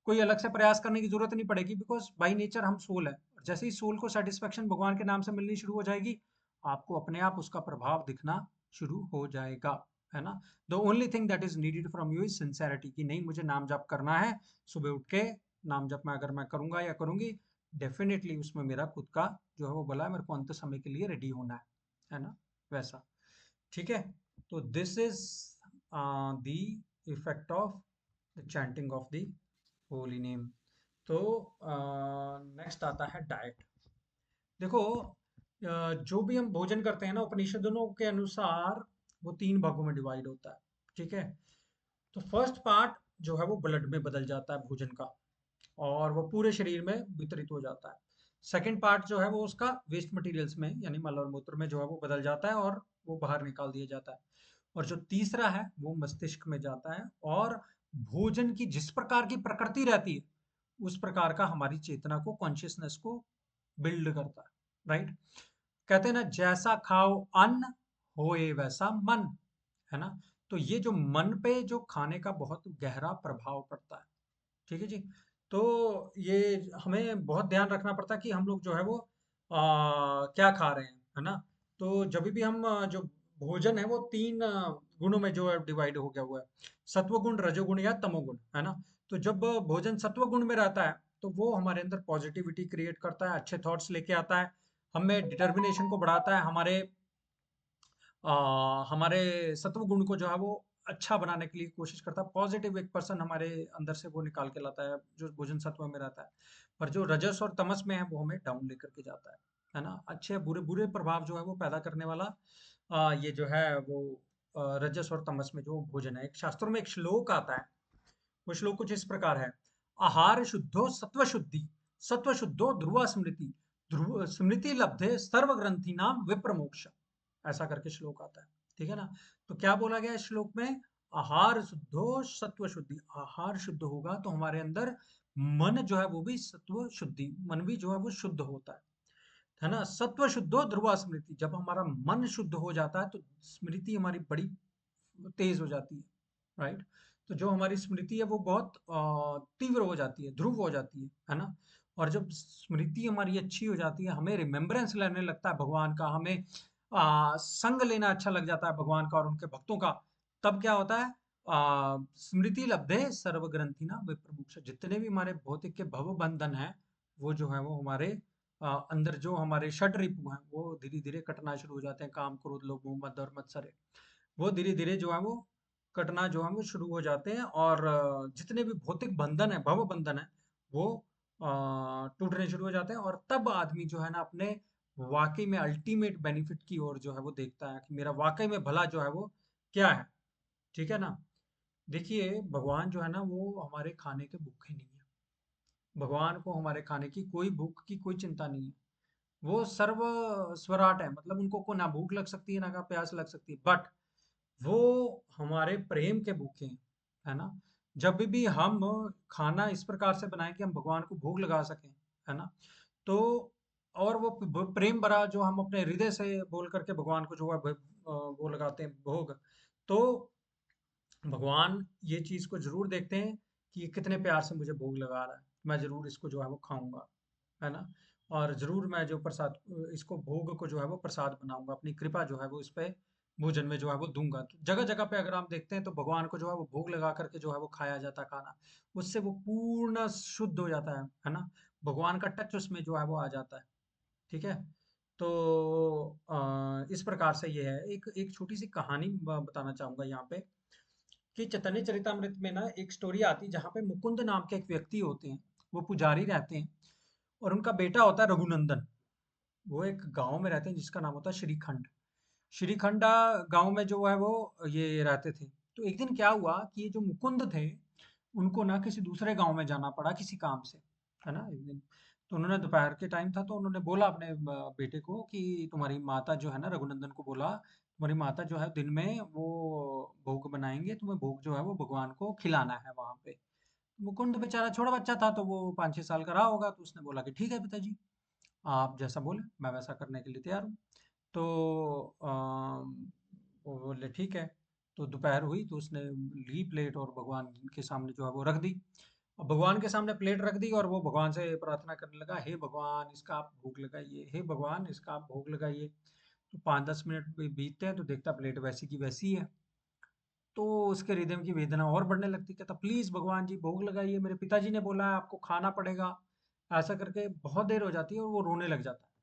कोई अलग से प्रयास करने की जरूरत नहीं पड़ेगी, बिकॉज बाय नेचर हम सोल है। जैसे ही सोल को सेटिस्फेक्शन भगवान के नाम से मिलनी शुरू हो जाएगी, आपको अपने आप उसका प्रभाव दिखना शुरू हो जाएगा, है ना। The only thing that is needed from you is sincerity, कि नहीं मुझे नाम जप करना है, सुबह उठ के नाम जप में अगर मैं करूंगा या करूंगी, डेफिनेटली उसमें मेरा खुद का जो है वो भला है, मेरे को अंत समय के लिए रेडी होना है ना, वैसा, ठीक है। तो this is the effect of the chanting of the holy name. तो नेक्स्ट आता है डाइट। देखो, जो भी हम भोजन करते हैं ना, उपनिषदों के अनुसार वो 3 भागों में डिवाइड होता है, ठीक है। तो फर्स्ट पार्ट जो है वो ब्लड में बदल जाता है भोजन का, और वो पूरे शरीर में वितरित हो जाता है। सेकंड पार्ट जो है वो उसका वेस्ट मटेरियल्स में, यानी मल और मूत्र में जो है वो बदल जाता है और वो बाहर निकाल दिया जाता है। और जो तीसरा है वो मस्तिष्क में जाता है, और भोजन की जिस प्रकार की प्रकृति रहती है उस प्रकार का हमारी चेतना को, कॉन्शियसनेस को बिल्ड करता है, राइट। कहते हैं ना, जैसा खाओ अन्न होए वैसा मन, है ना। तो ये जो मन पे जो खाने का बहुत गहरा प्रभाव पड़ता है, ठीक है जी। तो ये हमें बहुत ध्यान रखना पड़ता है कि हम लोग जो है वो क्या खा रहे हैं, है ना। तो जब भी हम जो भोजन है वो 3 गुणों में जो है डिवाइड हो गया हुआ है, सत्वगुण, रजोगुण या तमोगुण, है ना। तो जब भोजन सत्व गुण में रहता है तो वो हमारे अंदर पॉजिटिविटी क्रिएट करता है, अच्छे थॉट्स लेके आता है, हमें डिटर्मिनेशन को बढ़ाता है, हमारे सत्व गुण को जो है वो अच्छा बनाने के लिए कोशिश करता है, पॉजिटिव एक पर्सन हमारे अंदर से वो निकाल के लाता है जो भोजन सत्व में रहता है। पर जो रजस और तमस में है वो हमें डाउन लेकर के जाता है ना। अच्छे बुरे बुरे प्रभाव जो है वो पैदा करने वाला ये जो है वो रजस और तमस में जो भोजन है। एक शास्त्रों में एक श्लोक आता है, वो श्लोक कुछ इस प्रकार है, आहार शुद्धो सत्व शुद्धि, सत्व शुद्धो ध्रुवा स्मृति, ध्रुव स्मृति लब्धे सर्व ग्रंथि नाम विप्रमोक्ष, ऐसा करके श्लोक आता है, ठीक है ना। तो क्या बोला गया इस श्लोक में, आहार शुद्धो सत्व शुद्धि, आहार शुद्ध होगा तो हमारे अंदर मन जो है वो भी सत्व शुद्धि, मन भी जो है वो शुद्ध होता है ना। सत्व शुद्धो ध्रुवा स्मृति, जब हमारा मन शुद्ध हो जाता है तो स्मृति हमारी बड़ी तेज हो जाती है, राइट। तो जो हमारी स्मृति है वो बहुत तीव्र हो जाती है, ध्रुव हो जाती है ना। और जब स्मृति हमारी अच्छी हो जाती है, हमें रिमेम्बरेंस लेने लगता है भगवान का, हमें संग लेना अच्छा लग जाता है भगवान का और उनके भक्तों का, तब क्या होता है, स्मृति लब्धे सर्व ग्रंथि ना विप्रमुख, जितने भी हमारे भौतिक के भव बंधन है वो जो है वो हमारे अंदर जो हमारे षट रिपु हैं वो धीरे धीरे कटना शुरू हो जाते हैं। काम, क्रोध, लोभ, मोह, मद और मत्सर, वो धीरे धीरे जो है वो कटना जो है वो शुरू हो जाते हैं। और जितने भी भौतिक बंधन है, भव बंधन है, वो टूटने शुरू हो जाते हैं। और तब आदमी जो है ना अपने वाकई में अल्टीमेट बेनिफिट की ओर जो है वो देखता है कि मेरा वाकई में भला जो है वो क्या है। ठीक है ना। देखिए, भगवान जो है ना वो हमारे खाने के भूखे नहीं है। भगवान को हमारे खाने की कोई भूख की कोई चिंता नहीं है। वो सर्व स्वराट है, मतलब उनको को ना भूख लग सकती है ना का प्यास लग सकती है, बट वो हमारे प्रेम के भूखे हैं, है ना। जब भी हम खाना इस प्रकार से बनाएं कि हम भगवान को भोग लगा सकें, है ना, तो और वो प्रेम भरा जो हम अपने हृदय से बोल करके भगवान को जो है वो लगाते हैं भोग, तो भगवान ये चीज को जरूर देखते हैं कि ये कितने प्यार से मुझे भोग लगा रहा है, मैं जरूर इसको जो है वो खाऊंगा, है ना। और जरूर मैं जो प्रसाद, इसको भोग को जो है वो प्रसाद बनाऊंगा, अपनी कृपा जो है वो इस पे भोजन में जो है वो दूंगा। तो जगह जगह पे अगर हम देखते हैं तो भगवान को जो है वो भोग लगा करके जो है वो खाया जाता है खाना, उससे वो पूर्ण शुद्ध हो जाता है ना। भगवान का टच उसमें जो है वो आ जाता है। ठीक है। तो इस प्रकार से ये है। एक एक छोटी सी कहानी बताना चाहूंगा यहाँ पे कि चैतन्य चरितमृत में ना एक स्टोरी आती है जहाँ पे मुकुंद नाम के एक व्यक्ति होते हैं, वो पुजारी रहते हैं, और उनका बेटा होता है रघुनंदन। वो एक गांव में रहते हैं जिसका नाम होता है श्रीखंड। श्रीखंडा गांव में जो है वो ये रहते थे। तो एक दिन क्या हुआ कि ये जो मुकुंद थे, उनको ना किसी दूसरे गांव में जाना पड़ा किसी काम से, है ना, एक दिन। तो उन्होंने दोपहर के टाइम था, तो उन्होंने बोला अपने बेटे को कि तुम्हारी माता जो है ना, रघुनंदन को बोला, तुम्हारी माता जो है दिन में वो भोग बनाएंगे, तुम्हें भोग जो है वो भगवान को खिलाना है वहां पे। मुकुंद बेचारा छोटा बच्चा था, तो वो 5-6 साल का रहा होगा, तो उसने बोला कि ठीक है पिताजी, आप जैसा बोले मैं वैसा करने के लिए तैयार हूँ। तो वो बोले ठीक है। तो दोपहर हुई तो उसने ली प्लेट और भगवान के सामने जो है वो रख दी। और भगवान के सामने प्लेट रख दी और वो भगवान से प्रार्थना करने लगा, हे भगवान इसका आप भोग लगाइए, हे भगवान इसका आप भोग लगाइए। तो 5-10 मिनट बीतते हैं तो देखता प्लेट वैसी की वैसी है। तो उसके हृदय की वेदना और बढ़ने लगती, कहता प्लीज भगवान जी भोग लगाइए, मेरे पिताजी ने बोला है आपको खाना पड़ेगा। ऐसा करके बहुत देर हो जाती है और वो रोने लग जाता है।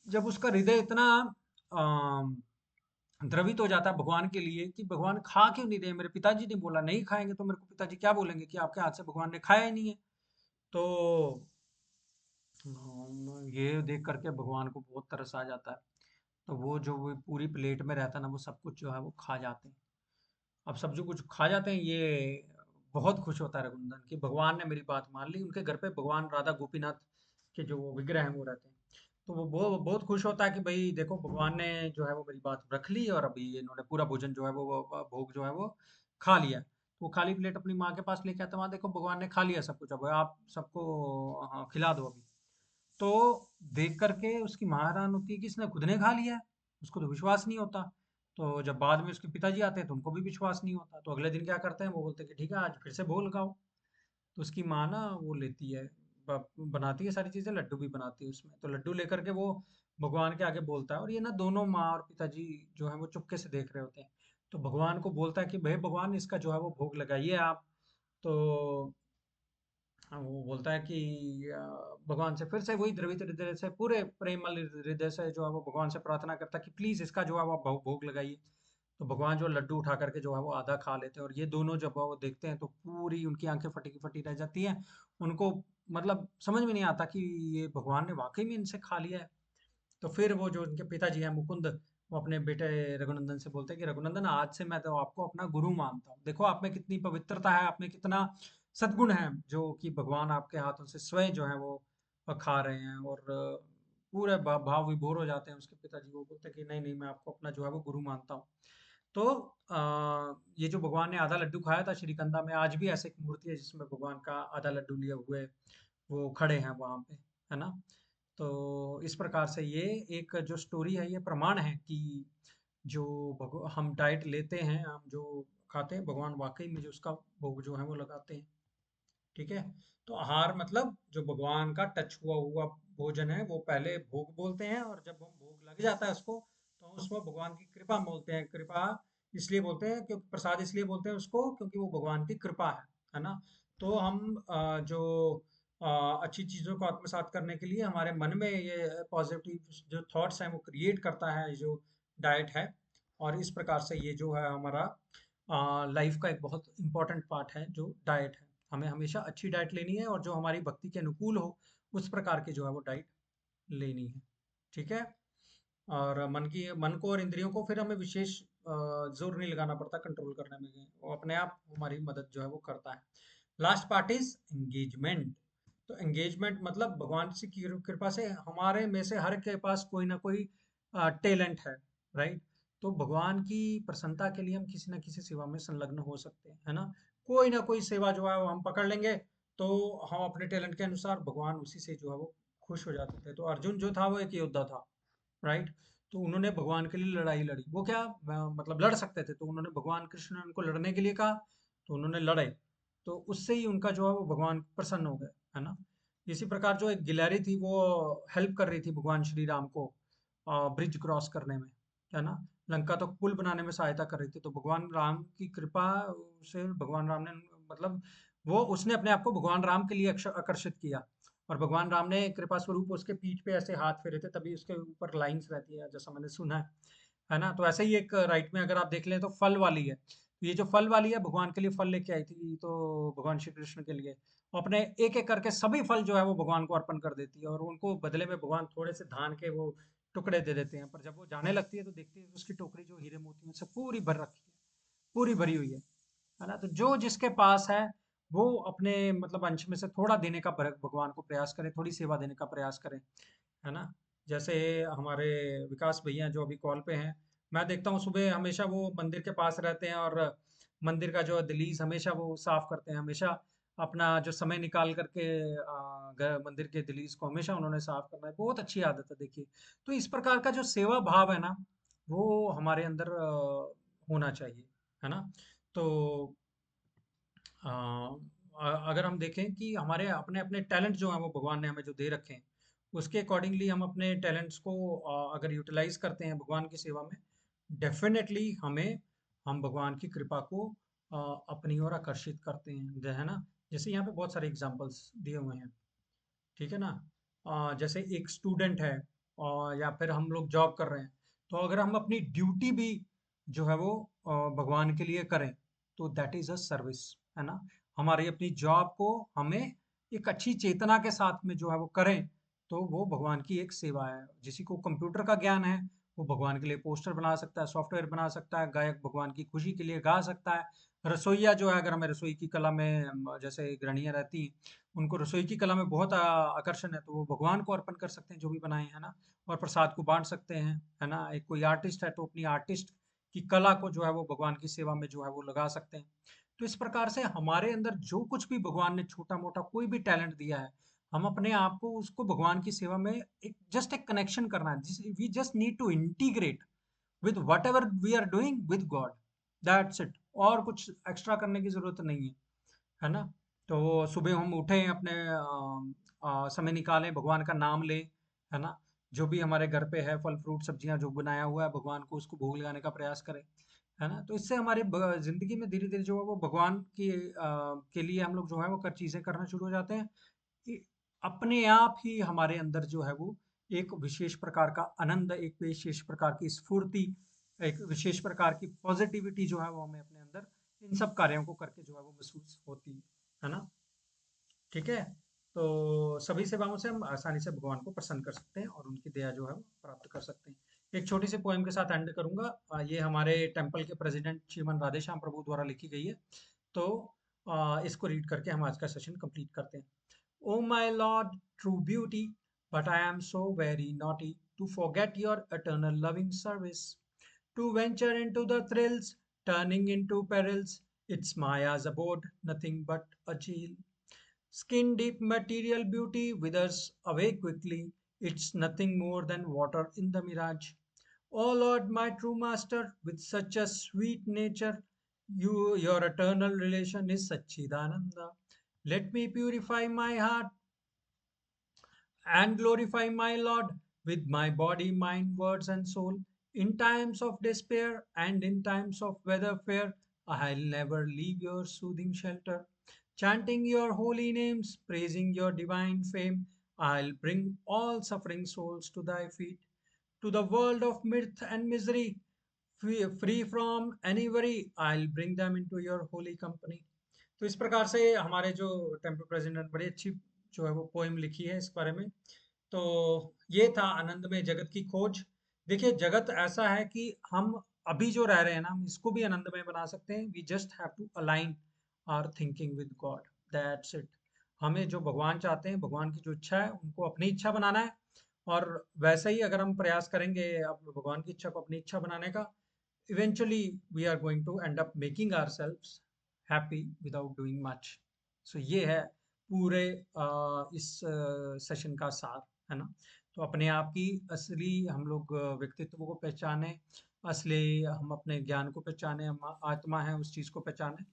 जब उसका हृदय इतना अम, द्रवित हो जाता है भगवान के लिए कि भगवान खा क्यों नहीं रहे, मेरे पिताजी ने बोला नहीं खाएंगे, तो मेरे को पिताजी क्या बोलेंगे कि आपके हाथ से भगवान ने खाया ही नहीं है। तो ये देख करके भगवान को बहुत तरस आ जाता है। तो वो जो वो पूरी प्लेट में रहता है ना, वो सब कुछ जो है वो खा जाते हैं। अब सब जो कुछ खा जाते हैं, ये बहुत खुश होता है रघुनंदन कि भगवान ने मेरी बात मान ली। उनके घर पे भगवान राधा गोपीनाथ के जो वो विग्रह हैं वो रहते हैं। तो वो बहुत खुश होता है कि भाई देखो भगवान ने जो है वो मेरी बात रख ली, और अभी इन्होंने पूरा भोजन जो है वो भोग जो है वो खा लिया। तो वो खाली प्लेट अपनी माँ के पास लेके आता है, वहाँ देखो भगवान ने खा लिया सब कुछ, अब आप सबको हाँ खिला दो अभी। तो देख करके उसकी माँ हैरान होती है कि इसने खुद ने खा लिया है, उसको तो विश्वास नहीं होता। तो जब बाद में उसके पिताजी आते हैं तो उनको भी विश्वास नहीं होता। तो अगले दिन क्या करते हैं, वो बोलते हैं कि ठीक है आज फिर से भोग लगाओ। तो उसकी माँ ना वो लेती है, बनाती है सारी चीजें, लड्डू भी बनाती है उसमें। तो लड्डू लेकर के वो भगवान के आगे बोलता है, और ये ना दोनों माँ और पिताजी जो है वो चुपके से देख रहे होते हैं। तो भगवान को बोलता है कि भाई भगवान इसका जो है वो भोग लगाइए आप। तो हाँ, वो बोलता है कि भगवान से फिर से वही द्रवित हृदय से, पूरे प्रेमल हृदय से जो है वो भगवान से प्रार्थना करता है कि प्लीज इसका जो है वो भोग लगाइए। तो भगवान जो लड्डू उठा करके जो है वो आधा खा लेते हैं, और ये दोनों जब वो देखते हैं तो पूरी उनकी आंखें फटी की फटी रह जाती हैं। उनको मतलब समझ में नहीं आता कि ये भगवान ने वाकई में इनसे खा लिया है। तो फिर वो जो उनके पिताजी हैं मुकुंद, वो अपने बेटे रघुनंदन से बोलते हैं कि रघुनंदन आज से मैं तो आपको अपना गुरु मानता हूँ, देखो आप में कितनी पवित्रता है, आप में कितना सद्गुण है, जो कि भगवान आपके हाथों से स्वयं जो है वो खा रहे हैं। और पूरे भाव विभोर हो जाते हैं उसके पिताजी। वो बोलते हैं कि नहीं नहीं मैं आपको अपना जो है वो गुरु मानता हूँ। तो ये जो भगवान ने आधा लड्डू खाया था श्रीकंदा में, आज भी ऐसे एक मूर्ति है जिसमें भगवान का आधा लड्डू लिए हुए वो खड़े हैं वहां पे, है ना। तो इस प्रकार से ये एक जो स्टोरी है ये प्रमाण है कि जो हम डाइट लेते हैं, हम जो खाते हैं, भगवान वाकई में जो उसका भोग जो है वो लगाते हैं। ठीक है। तो आहार मतलब जो भगवान का टच हुआ हुआ भोजन है वो पहले भोग बोलते हैं, और जब हम भोग लग जाता है उसको तो हम उसमें भगवान की कृपा बोलते हैं। कृपा इसलिए बोलते हैं, क्योंकि प्रसाद इसलिए बोलते हैं उसको क्योंकि वो भगवान की कृपा है ना। तो हम जो अच्छी चीज़ों को आत्मसात करने के लिए हमारे मन में ये पॉजिटिव जो थॉट्स हैं वो क्रिएट करता है जो डाइट है। और इस प्रकार से ये जो है हमारा लाइफ का एक बहुत इंपॉर्टेंट पार्ट है जो डाइट है। हमें हमेशा अच्छी डाइट लेनी है और जो हमारी भक्ति के अनुकूल हो उस प्रकार की जो है वो डाइट लेनी है। ठीक है। और मन को और इंद्रियों को फिर हमें विशेष जोर नहीं लगाना पड़ता कंट्रोल करने में, वो अपने आप हमारी मदद जो है वो करता है। Last part is engagement. तो एंगेजमेंट मतलब भगवान की कृपा से हमारे में से हर के पास कोई ना कोई टैलेंट है, राइट। तो भगवान की प्रसन्नता के लिए हम किसी ना किसी सेवा में संलग्न हो सकते हैं, है ना। कोई ना कोई सेवा जो है वो हम पकड़ लेंगे, तो हम अपने टैलेंट के अनुसार भगवान उसी से जो है वो खुश हो जाते थे। तो अर्जुन जो था वो एक योद्धा था, राइट। तो उन्होंने भगवान के लिए लड़ाई लड़ी। वो क्या मतलब लड़ सकते थे, तो उन्होंने भगवान कृष्ण ने उनको लड़ने के लिए कहा, तो उन्होंने लड़े। तो उससे ही उनका जो है वो भगवान प्रसन्न हो गए, है ना। इसी प्रकार जो एक गिलहरी थी वो हेल्प कर रही थी भगवान श्री राम को ब्रिज क्रॉस करने में, है ना। लंका तो पुल बनाने में सहायता कर रही थी, तो भगवान राम की कृपा से भगवान राम ने मतलब वो उसने अपने आप को भगवान राम के लिए आकर्षित किया। और भगवान राम ने कृपा स्वरूप उसके पीठ पे ऐसे हाथ फेरे थे, तभी उसके ऊपर लाइंस रहती है जैसा मैंने सुना है ना। तो ऐसे ही एक राइट में अगर आप देख लें तो फल वाली है, तो ये जो फल वाली है भगवान के लिए फल लेके आई थी, तो भगवान श्री कृष्ण के लिए अपने एक एक करके सभी फल जो है वो भगवान को अर्पण कर देती है, और उनको बदले में भगवान थोड़े से धान के वो टुकड़े दे देते हैं। पर जब वो जाने लगती है तो देखती है कि उसकी टोकरी जो हीरे मोतियों से पूरी भर रखी है, पूरी भरी हुई है ना। तो जो जिसके पास है वो अपने मतलब अंश में से थोड़ा देने का भगवान को प्रयास करे, थोड़ी सेवा देने का प्रयास करे, है ना। जैसे हमारे विकास भैया जो अभी कॉल पे हैं, मैं देखता हूँ सुबह हमेशा वो मंदिर के पास रहते हैं, और मंदिर का जो दहलीज हमेशा वो साफ करते हैं, हमेशा अपना जो समय निकाल करके मंदिर के दहलीज को हमेशा उन्होंने साफ करना है। बहुत अच्छी आदत है देखिए। तो इस प्रकार का जो सेवा भाव है ना वो हमारे अंदर होना चाहिए, है ना। तो अगर हम देखें कि हमारे अपने अपने टैलेंट जो हैं वो भगवान ने हमें जो दे रखे हैं, उसके अकॉर्डिंगली हम अपने टैलेंट्स को अगर यूटिलाइज करते हैं भगवान की सेवा में, डेफिनेटली हम भगवान की कृपा को अ, अपनी ओर आकर्षित करते हैं, है ना। जैसे यहाँ पे बहुत सारे एग्जांपल्स दिए हुए हैं, ठीक है ना। जैसे एक स्टूडेंट है और या फिर हम लोग जॉब कर रहे हैं, तो अगर हम अपनी ड्यूटी भी जो है वो भगवान के लिए करें, तो दैट इज अ सर्विस, है ना। हमारी अपनी जॉब को हमें एक अच्छी चेतना के साथ में जो है वो करें, तो वो भगवान की एक सेवा है। जिसी को कंप्यूटर का ज्ञान है वो भगवान के लिए पोस्टर बना सकता है, सॉफ्टवेयर बना सकता है, गायक भगवान की खुशी के लिए गा सकता है, रसोइया जो है अगर हमें रसोई की कला में जैसे गृहणियाँ रहती हैं, उनको रसोई की कला में बहुत आकर्षण है, तो वो भगवान को अर्पण कर सकते हैं जो भी बनाए, है ना। और प्रसाद को बांट सकते हैं, है ना। एक कोई आर्टिस्ट है तो अपनी आर्टिस्ट की कला को जो है वो भगवान की सेवा में जो है वो लगा सकते हैं। तो इस प्रकार से हमारे अंदर जो कुछ भी भगवान ने छोटा मोटा कोई भी टैलेंट दिया है, हम अपने आप को उसको भगवान की सेवा में एक कनेक्शन करना है। We just need to integrate with whatever we are doing with God, that's it. और कुछ एक्स्ट्रा करने की जरूरत नहीं है ना। तो सुबह हम उठें, अपने समय निकालें, भगवान का नाम लें, है ना। जो भी हमारे घर पे है फल फ्रूट सब्जियां जो बनाया हुआ है भगवान को, उसको भोग लगाने का प्रयास करें, है ना। तो इससे हमारी जिंदगी में धीरे धीरे जो है वो भगवान के लिए हम लोग जो है वो कर चीजें करना शुरू हो जाते हैं कि अपने आप ही हमारे अंदर जो है वो एक विशेष प्रकार का आनंद, एक विशेष प्रकार की स्फूर्ति, एक विशेष प्रकार की पॉजिटिविटी जो है वो हमें अपने अंदर इन सब कार्यों को करके जो है वो महसूस होती है ना। ठीक है। तो सभी सेवाओं से हम आसानी से भगवान को प्रसन्न कर सकते हैं और उनकी दया जो है वो प्राप्त कर सकते हैं। एक छोटी सी पोएम के साथ एंड करूंगा। ये हमारे टेम्पल के प्रेसिडेंट श्रीमान राधेश्याम प्रभु द्वारा लिखी गई है। तो इसको रीड करके हम आज का सेशन कंप्लीट करते हैं। Oh my Lord, true beauty, but I am so very naughty to forget your eternal loving service, to venture into the thrills, turning into perils. It's Maya's abode, nothing but a jail. Skin deep material beauty withers away quickly. It's nothing more than water in the mirage. O Lord, my true master, with such a sweet nature, your eternal relation is Sachidananda. Let me purify my heart and glorify my Lord with my body, mind, words, and soul. In times of despair and in times of weather fair, I'll never leave your soothing shelter. Chanting your holy names, praising your divine fame, I'll bring all suffering souls to thy feet. To the world of mirth and misery, free from any worry, I'll bring them into your holy company. तो इस प्रकार से हमारे जो temple president बड़ी अच्छी जो है वो पोएम लिखी है इस बारे में। तो ये था आनंदमय जगत की खोज। देखिए जगत ऐसा है कि हम अभी जो रह रहे हैं ना हम इसको भी आनंदमय बना सकते हैं। We just have to align our thinking with God, that's it. हमें जो भगवान चाहते हैं, भगवान की जो इच्छा है उनको अपनी इच्छा बनाना है, और वैसे ही अगर हम प्रयास करेंगे अब भगवान की इच्छा को अपनी इच्छा बनाने का, eventually we are going to end up making ourselves happy without doing much. So ये है पूरे इस सेशन का सार, है ना। तो अपने आप की असली हम लोग व्यक्तित्व को पहचाने, असली हम अपने ज्ञान को पहचाने, हम आत्मा है उस चीज को पहचाने,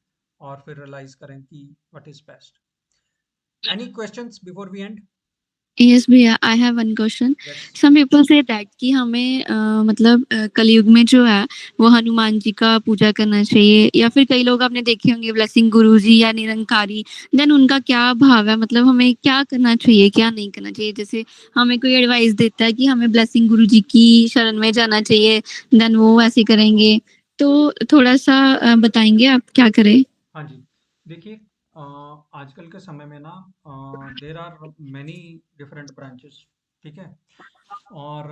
और फिर रियलाइज करें कि what is best. Any questions before we end? Yes, भैया, I have one question. Yes. Some people say that कि हमें मतलब कलयुग में जो है वो हनुमान जी का पूजा करना चाहिए, या फिर कई लोग आपने देखे होंगे ब्लेसिंग गुरुजी या निरंकारी, देन उनका क्या भाव है, मतलब हमें क्या करना चाहिए क्या नहीं करना चाहिए। जैसे हमें कोई एडवाइस देता है कि हमें ब्लेसिंग गुरुजी की शरण में जाना चाहिए, देन वो ऐसे करेंगे, तो थोड़ा सा बताएंगे आप क्या करें। हाँ जी, देखिए आजकल के समय में ना there are many different branches, ठीक है। और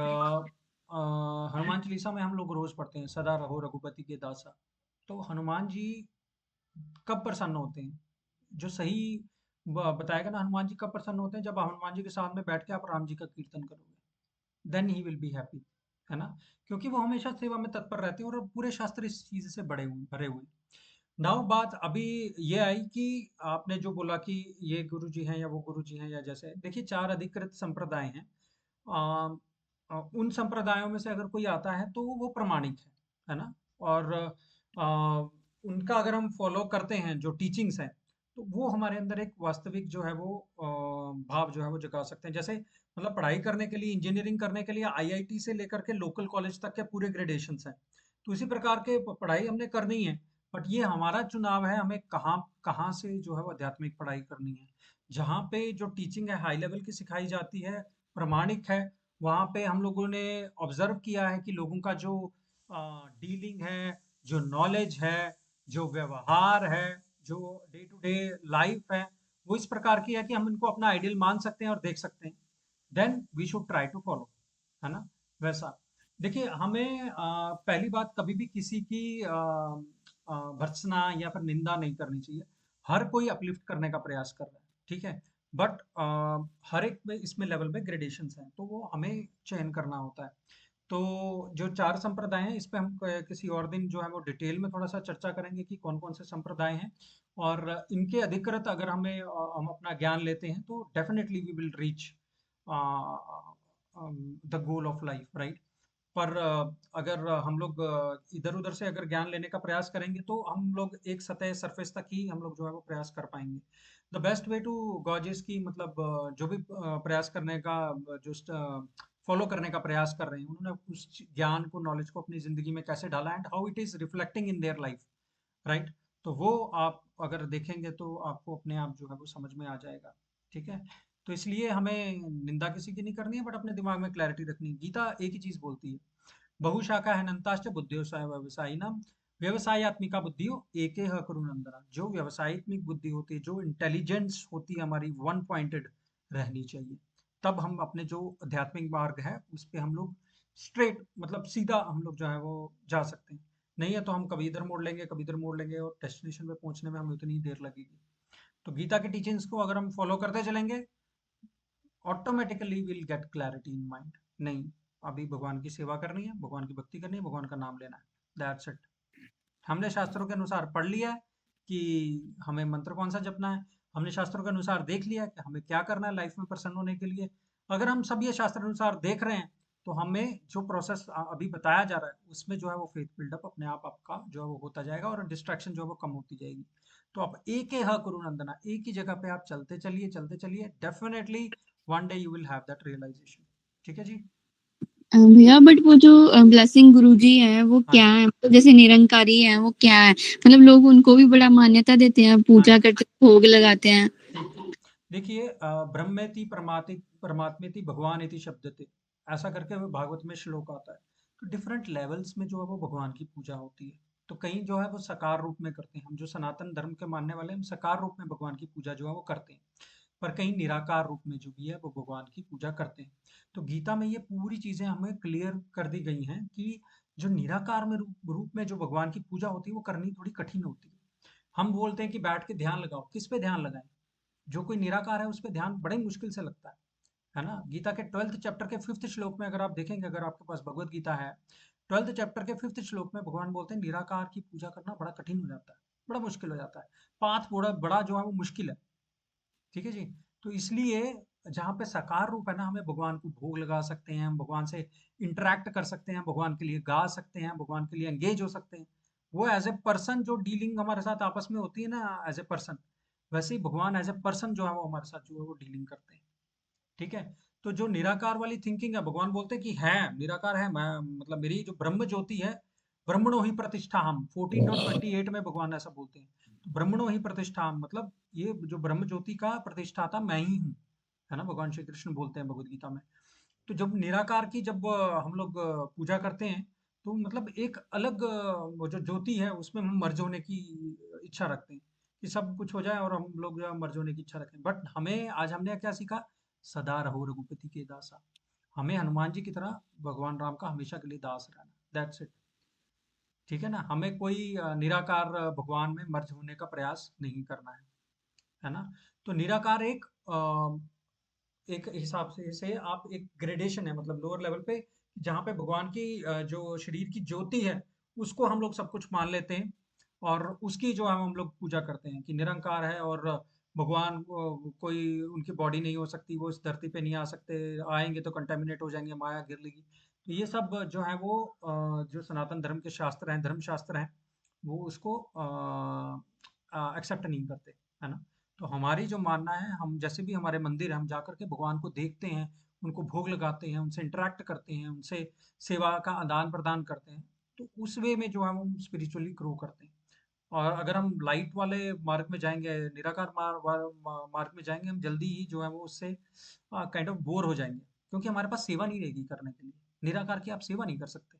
हनुमान चालीसा में हम लोग रोज पढ़ते हैं, सदा रहो रघुपति के दासा। तो हनुमान जी कब प्रसन्न होते हैं? जो सही बताएगा ना, हनुमान जी कब प्रसन्न होते हैं, जब आप हनुमान जी के साथ में बैठ के आप राम जी का कीर्तन करोगे, then he will be happy, है ना। क्योंकि वो हमेशा सेवा में तत्पर रहते हैं, और पूरे शास्त्र इस चीज से बड़े हुए भरे हुए। नाउ बात अभी ये आई कि आपने जो बोला कि ये गुरु जी हैं या वो गुरु जी हैं, या जैसे देखिए 4 अधिकृत संप्रदाय हैं। उन संप्रदायों में से अगर कोई आता है तो वो प्रमाणिक है ना। और उनका अगर हम फॉलो करते हैं जो टीचिंग्स हैं, तो वो हमारे अंदर एक वास्तविक जो है वो भाव जो है वो जगा सकते हैं। जैसे मतलब पढ़ाई करने के लिए, इंजीनियरिंग करने के लिए आईआईटी से लेकर के लोकल कॉलेज तक के पूरे ग्रेडेशंस हैं। तो इसी प्रकार के पढ़ाई हमने करनी है, बट ये हमारा चुनाव है हमें कहाँ कहाँ से जो है वो आध्यात्मिक पढ़ाई करनी है। जहाँ पे जो टीचिंग है हाई लेवल की सिखाई जाती है, प्रामाणिक है, वहाँ पे हम लोगों ने ऑब्जर्व किया है कि लोगों का जो डीलिंग है, जो नॉलेज है, जो व्यवहार है, जो डे टू डे लाइफ है, वो इस प्रकार की है कि हम इनको अपना आइडियल मान सकते हैं और देख सकते हैं। Then we should try to follow, है ना। वैसा देखिए हमें पहली बात कभी भी किसी की भर्त्सना या फिर निंदा नहीं करनी चाहिए। हर कोई अपलिफ्ट करने का प्रयास कर रहा है, ठीक है। बट हर एक में इसमें लेवल में ग्रेडेशंस हैं, तो वो हमें चयन करना होता है। तो जो 4 संप्रदाय हैं, इस पे हम किसी और दिन जो है वो डिटेल में थोड़ा सा चर्चा करेंगे कि कौन कौन से संप्रदाय हैं, और इनके अधिकृत अगर हम अपना ज्ञान लेते हैं तो definitely we will reach the goal of life, right. पर अगर हम लोग इधर उधर से अगर ज्ञान लेने का प्रयास करेंगे तो हम लोग एक सतह सरफेस तक ही हम लोग जो है वो प्रयास कर पाएंगे। द बेस्ट वे टू गॉजेस की मतलब जो भी प्रयास करने का जो फॉलो करने का प्रयास कर रहे हैं, उन्होंने उस ज्ञान को, नॉलेज को अपनी जिंदगी में कैसे डाला, and how it is reflecting in their life, right. तो वो आप अगर देखेंगे तो आपको अपने आप जो है वो समझ में आ जाएगा, ठीक है। तो इसलिए हमें निंदा किसी की नहीं करनी है, बट अपने दिमाग में क्लैरिटी रखनी है। गीता एक ही चीज बोलती है, बहुशाखा हनंताश्च बुद्धियों व्यवसायिनाम व्यवसायत्मिका बुद्धियो एके ह कुरु नंदना। जो व्यवसायित्मिक बुद्धि होती है, जो इंटेलिजेंस होती है हमारी, वन पॉइंटेड रहनी चाहिए। तब हम अपने जो आध्यात्मिक मार्ग है उस पे हम लोग स्ट्रेट मतलब सीधा हम लोग जो है वो जा सकते हैं। नहीं है तो हम कभी इधर मोड़ लेंगे, कभी इधर मोड़ लेंगे, और डेस्टिनेशन पे पहुंचने में हमें उतनी देर लगेगी। तो गीता की टीचिंग्स को अगर हम फॉलो करते चलेंगे, automatically will get clarity in mind. नहीं, अभी भगवान की सेवा करनी है, भगवान की भक्ति करनी है, भगवान का नाम लेना है, दैट्स इट। हमने शास्त्रों के अनुसार पढ़ लिया है कि हमें मंत्र कौन सा जपना है, हमने शास्त्रों के अनुसार देख लिया है कि हमें क्या करना है लाइफ में प्रसन्न होने के लिए। अगर हम सब ये शास्त्र अनुसार देख रहे हैं, तो हमें जो प्रोसेस अभी बताया जा रहा है उसमें जो है वो फेथ बिल्डअप अपने आप आपका जो है वो होता जाएगा, और डिस्ट्रैक्शन जो है वो कम होती जाएगी। तो आप एक ही कुरु नंदना, एक ही जगह पे आप चलते चलिए definitely one day you will have that realisation. ठीक है जी। भैया बट वो जो ब्लेसिंग गुरुजी हैं वो हाँ क्या जी, है? मतलब जैसे निरंकारी हैं वो क्या है? मतलब लोग उनको भी बड़ा मान्यता देते हैं, हाँ पूजा जी, करते हैं, भोग लगाते हैं। ठीक ठीक। देखिए ब्रह्मेति परमाति परमात्मेति भगवान इति शब्दते, ऐसा करके वो भागवत में श्लोक आता है। तो डिफरेंट लेवल्स में जो है वो भगवान की पूजा होती है। तो कहीं जो है वो साकार रूप में करते हैं, हम जो सनातन धर्म के मानने वाले हैं हम साकार रूप में भगवान की पूजा जो है वो करते हैं। पर कहीं निराकार रूप में जो भी है वो भगवान की पूजा करते हैं। तो गीता में ये पूरी चीजें हमें क्लियर कर दी गई हैं कि जो निराकार में रूप में जो भगवान की पूजा होती है वो करनी थोड़ी कठिन होती है। हम बोलते हैं कि बैठ के ध्यान लगाओ, किस पे ध्यान लगाएं? जो कोई निराकार है उस पे ध्यान बड़े मुश्किल से लगता है ना? गीता के 12th चैप्टर के 5th श्लोक में अगर आप देखेंगे, अगर आपके पास भगवत गीता है, 12th चैप्टर के 5th श्लोक में भगवान बोलते हैं निराकार की पूजा करना बड़ा कठिन हो जाता है, बड़ा मुश्किल हो जाता है। पाथ बड़ा बड़ा जो है वो मुश्किल है। ठीक है जी। तो इसलिए जहाँ पे साकार रूप है ना, हमें भगवान को भोग लगा सकते हैं, हम भगवान से इंटरेक्ट कर सकते हैं, भगवान के लिए गा सकते हैं, भगवान के लिए एंगेज हो सकते हैं। वो एज ए पर्सन जो डीलिंग हमारे साथ आपस में होती है ना, एज ए पर्सन, वैसे ही भगवान एज ए पर्सन जो है वो हमारे साथ जो है वो डीलिंग करते हैं। ठीक है। तो जो निराकार वाली थिंकिंग है, भगवान बोलते हैं कि है निराकार है, मैं मतलब मेरी जो ब्रह्म ज्योति है, ब्रह्मणो ही प्रतिष्ठा हम 14.28 में भगवान ऐसा बोलते हैं। तो ब्रह्मणो ही प्रतिष्ठा हम मतलब ये जो ब्रह्म ज्योति का प्रतिष्ठाता मैं ही हूँ, है ना? भगवान श्री कृष्ण बोलते हैं भगवद गीता में। तो जब निराकार की जब हम लोग पूजा करते हैं, तो मतलब एक अलग वो जो ज्योति है उसमें हम मर्ज होने की इच्छा रखते हैं कि सब कुछ हो जाए और हम लोग जो है मर्ज होने की इच्छा रखें। बट हमें आज हमने क्या सीखा? सदा रहो रघुपति के दासा। हमें हनुमान जी की तरह भगवान राम का हमेशा के लिए दास रहना, दैट्स इट। ठीक है ना? हमें कोई निराकार भगवान में मर्ज होने का प्रयास नहीं करना है ना? तो निराकार एक हिसाब से आप एक ग्रेडेशन है, मतलब लोअर लेवल पे, जहाँ पे भगवान की जो शरीर की ज्योति है उसको हम लोग सब कुछ मान लेते हैं और उसकी जो है हम लोग पूजा करते हैं कि निरंकार है और भगवान कोई उनकी बॉडी नहीं हो सकती, वो इस धरती पे नहीं आ सकते, आएंगे तो कंटेमिनेट हो जाएंगे, माया गिर लेगी। तो ये सब जो है वो जो सनातन धर्म के शास्त्र हैं, धर्म शास्त्र हैं, वो उसको एक्सेप्ट नहीं करते, है ना? तो हमारी जो मानना है, हम जैसे भी हमारे मंदिर है हम जा करके भगवान को देखते हैं, उनको भोग लगाते हैं, उनसे इंटरेक्ट करते हैं, उनसे सेवा का आदान प्रदान करते हैं। तो उस वे में जो है हम स्पिरिचुअली ग्रो करते हैं। और अगर हम लाइट वाले मार्ग में जाएंगे, निराकार मार्ग में जाएंगे, हम जल्दी ही जो है वो उससे काइंड ऑफ बोर हो जाएंगे, क्योंकि हमारे पास सेवा नहीं रहेगी करने के लिए। निराकार की आप सेवा नहीं कर सकते,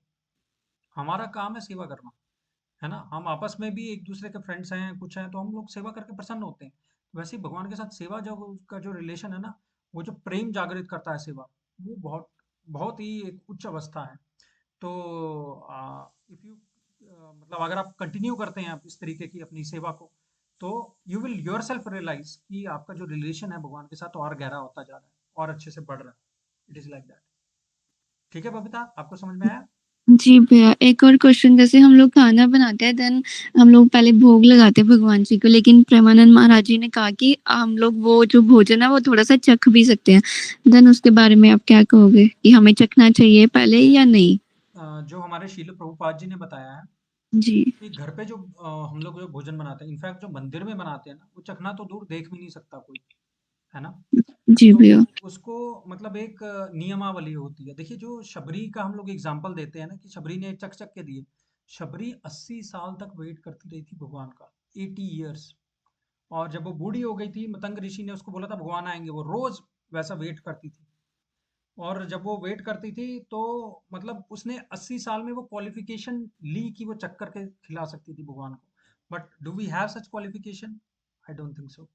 हमारा काम है सेवा करना, है ना? हम आपस में भी एक दूसरे के फ्रेंड्स हैं, कुछ हैं, तो हम लोग सेवा करके प्रसन्न होते हैं। वैसे ही भगवान के साथ सेवा जो उसका जो रिलेशन है ना, वो जो प्रेम जागृत करता है सेवा, वो बहुत बहुत ही एक उच्च अवस्था है। तो इफ यू मतलब अगर आप कंटिन्यू करते हैं आप इस तरीके की अपनी सेवा को, तो you will yourself realise कि आपका जो रिलेशन है भगवान के साथ और गहरा होता जा रहा है और अच्छे से बढ़ रहा है। It is like that. ठीक है बबीता, आपको समझ में आया? जी भैया, एक और क्वेश्चन, जैसे हम लोग खाना बनाते हैं देन हम लोग पहले भोग लगाते हैं भगवान जी को, लेकिन प्रेमानंद महाराज जी ने कहा कि हम लोग वो जो भोजन है वो थोड़ा-सा चख भी सकते हैं। देन उसके बारे में आप क्या कहोगे कि हमें चखना चाहिए पहले देखिए या नहीं? जो हमारे शील प्रभुपाद जी ने बताया है जी। कि घर पे जो हम लोग जो भोजन बनाते हैं, इनफैक्ट जो मंदिर में बनाते हैं ना, वो चखना तो दूर देख भी नहीं सकता कोई, है ना? जी तो भैया। उसको मतलब एक नियमावली होती है। देखिए जो शबरी का हम लोग एग्जाम्पल देते हैं ना कि शबरी ने चख चख के दिए। शबरी 80 साल तक वेट करती रही थी भगवान का, 80 ईयर्स। और जब वो बूढ़ी हो गई थी, मतंग ऋषि ने उसको बोला था भगवान आएंगे, वो रोज वैसा वेट करती थी। और जब वो वेट करती थी तो मतलब उसने 80 साल में वो क्वालिफिकेशन ली कि वो चक्कर के खिला सकती थी भगवान को। But do we have such qualification? I don't think so.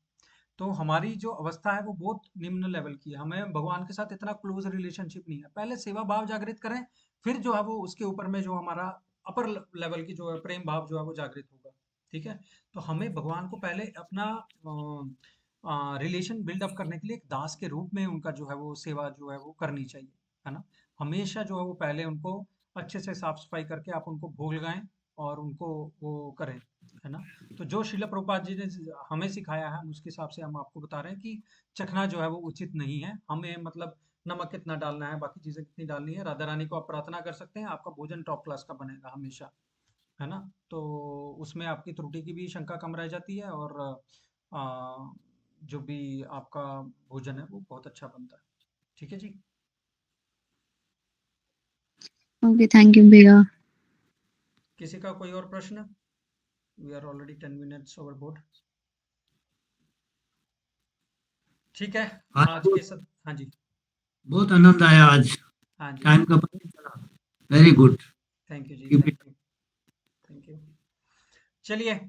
तो हमारी जो अवस्था है वो बहुत निम्न लेवल की है, हमें भगवान के साथ इतना क्लोज रिलेशनशिप नहीं है। पहले सेवा भाव जागृत करें, फिर जो है वो उसके ऊपर में जो हमारा अपर लेवल की जो है प्रेम भाव जो है वो जागृत होगा। ठीक है। तो हमें भगवान को पहले अपना रिलेशन बिल्ड अप करने के लिए एक दास के रूप में उनका जो है वो सेवा जो है वो करनी चाहिए, है ना? हमेशा जो है वो पहले उनको अच्छे से साफ सफाई करके आप उनको भोग लगाएं और उनको वो करें, है ना? तो जो शिला प्रभुपाद जी ने हमें सिखाया है, हम उसके हिसाब से हम आपको बता रहे हैं कि चखना जो है वो उचित नहीं है। हमें मतलब नमक कितना डालना है, बाकी चीजें कितनी डालनी है, राधा रानी को आप प्रार्थना कर सकते हैं, आपका भोजन टॉप क्लास का बनेगा हमेशा, है ना? तो उसमें आपकी त्रुटि की भी शंका कम रह जाती है और आ, जो भी आपका भोजन है वो बहुत अच्छा बनता है। ठीक है जी। ओके, थैंक यू भैया। किसी का कोई और प्रश्न? We are already 10 minutes over board. ठीक है, हाँ, आज के सब, हाँ जी, बहुत आनंद आया आज, हाँ जी, टाइम का पता नहीं चला। Very good. थैंक यू जी, Keep thank you, thank you. चलिए,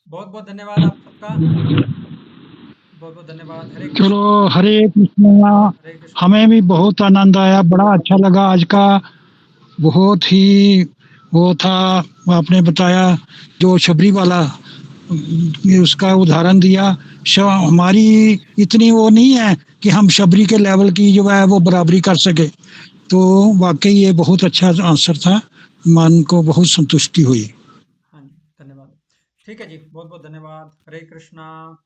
बहुत बहुत धन्यवाद आप सबका, बहुत बहुत धन्यवाद। हरे कृष्ण, चलो हरे कृष्णा। हरे कृष्ण। हमें भी बहुत आनंद आया, बड़ा अच्छा लगा आज का। बहुत ही वो था, आपने बताया जो शबरी वाला, उसका उदाहरण दिया। हमारी इतनी वो नहीं है कि हम शबरी के लेवल की जो है वो बराबरी कर सके। तो वाकई ये बहुत अच्छा आंसर था, मन को बहुत संतुष्टि हुई। हाँ जी, धन्यवाद। ठीक है जी, बहुत बहुत धन्यवाद। हरे कृष्णा,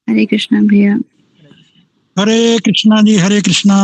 हरे कृष्णा भैया। हरे कृष्णा। हरे कृष्णा जी, हरे कृष्णा।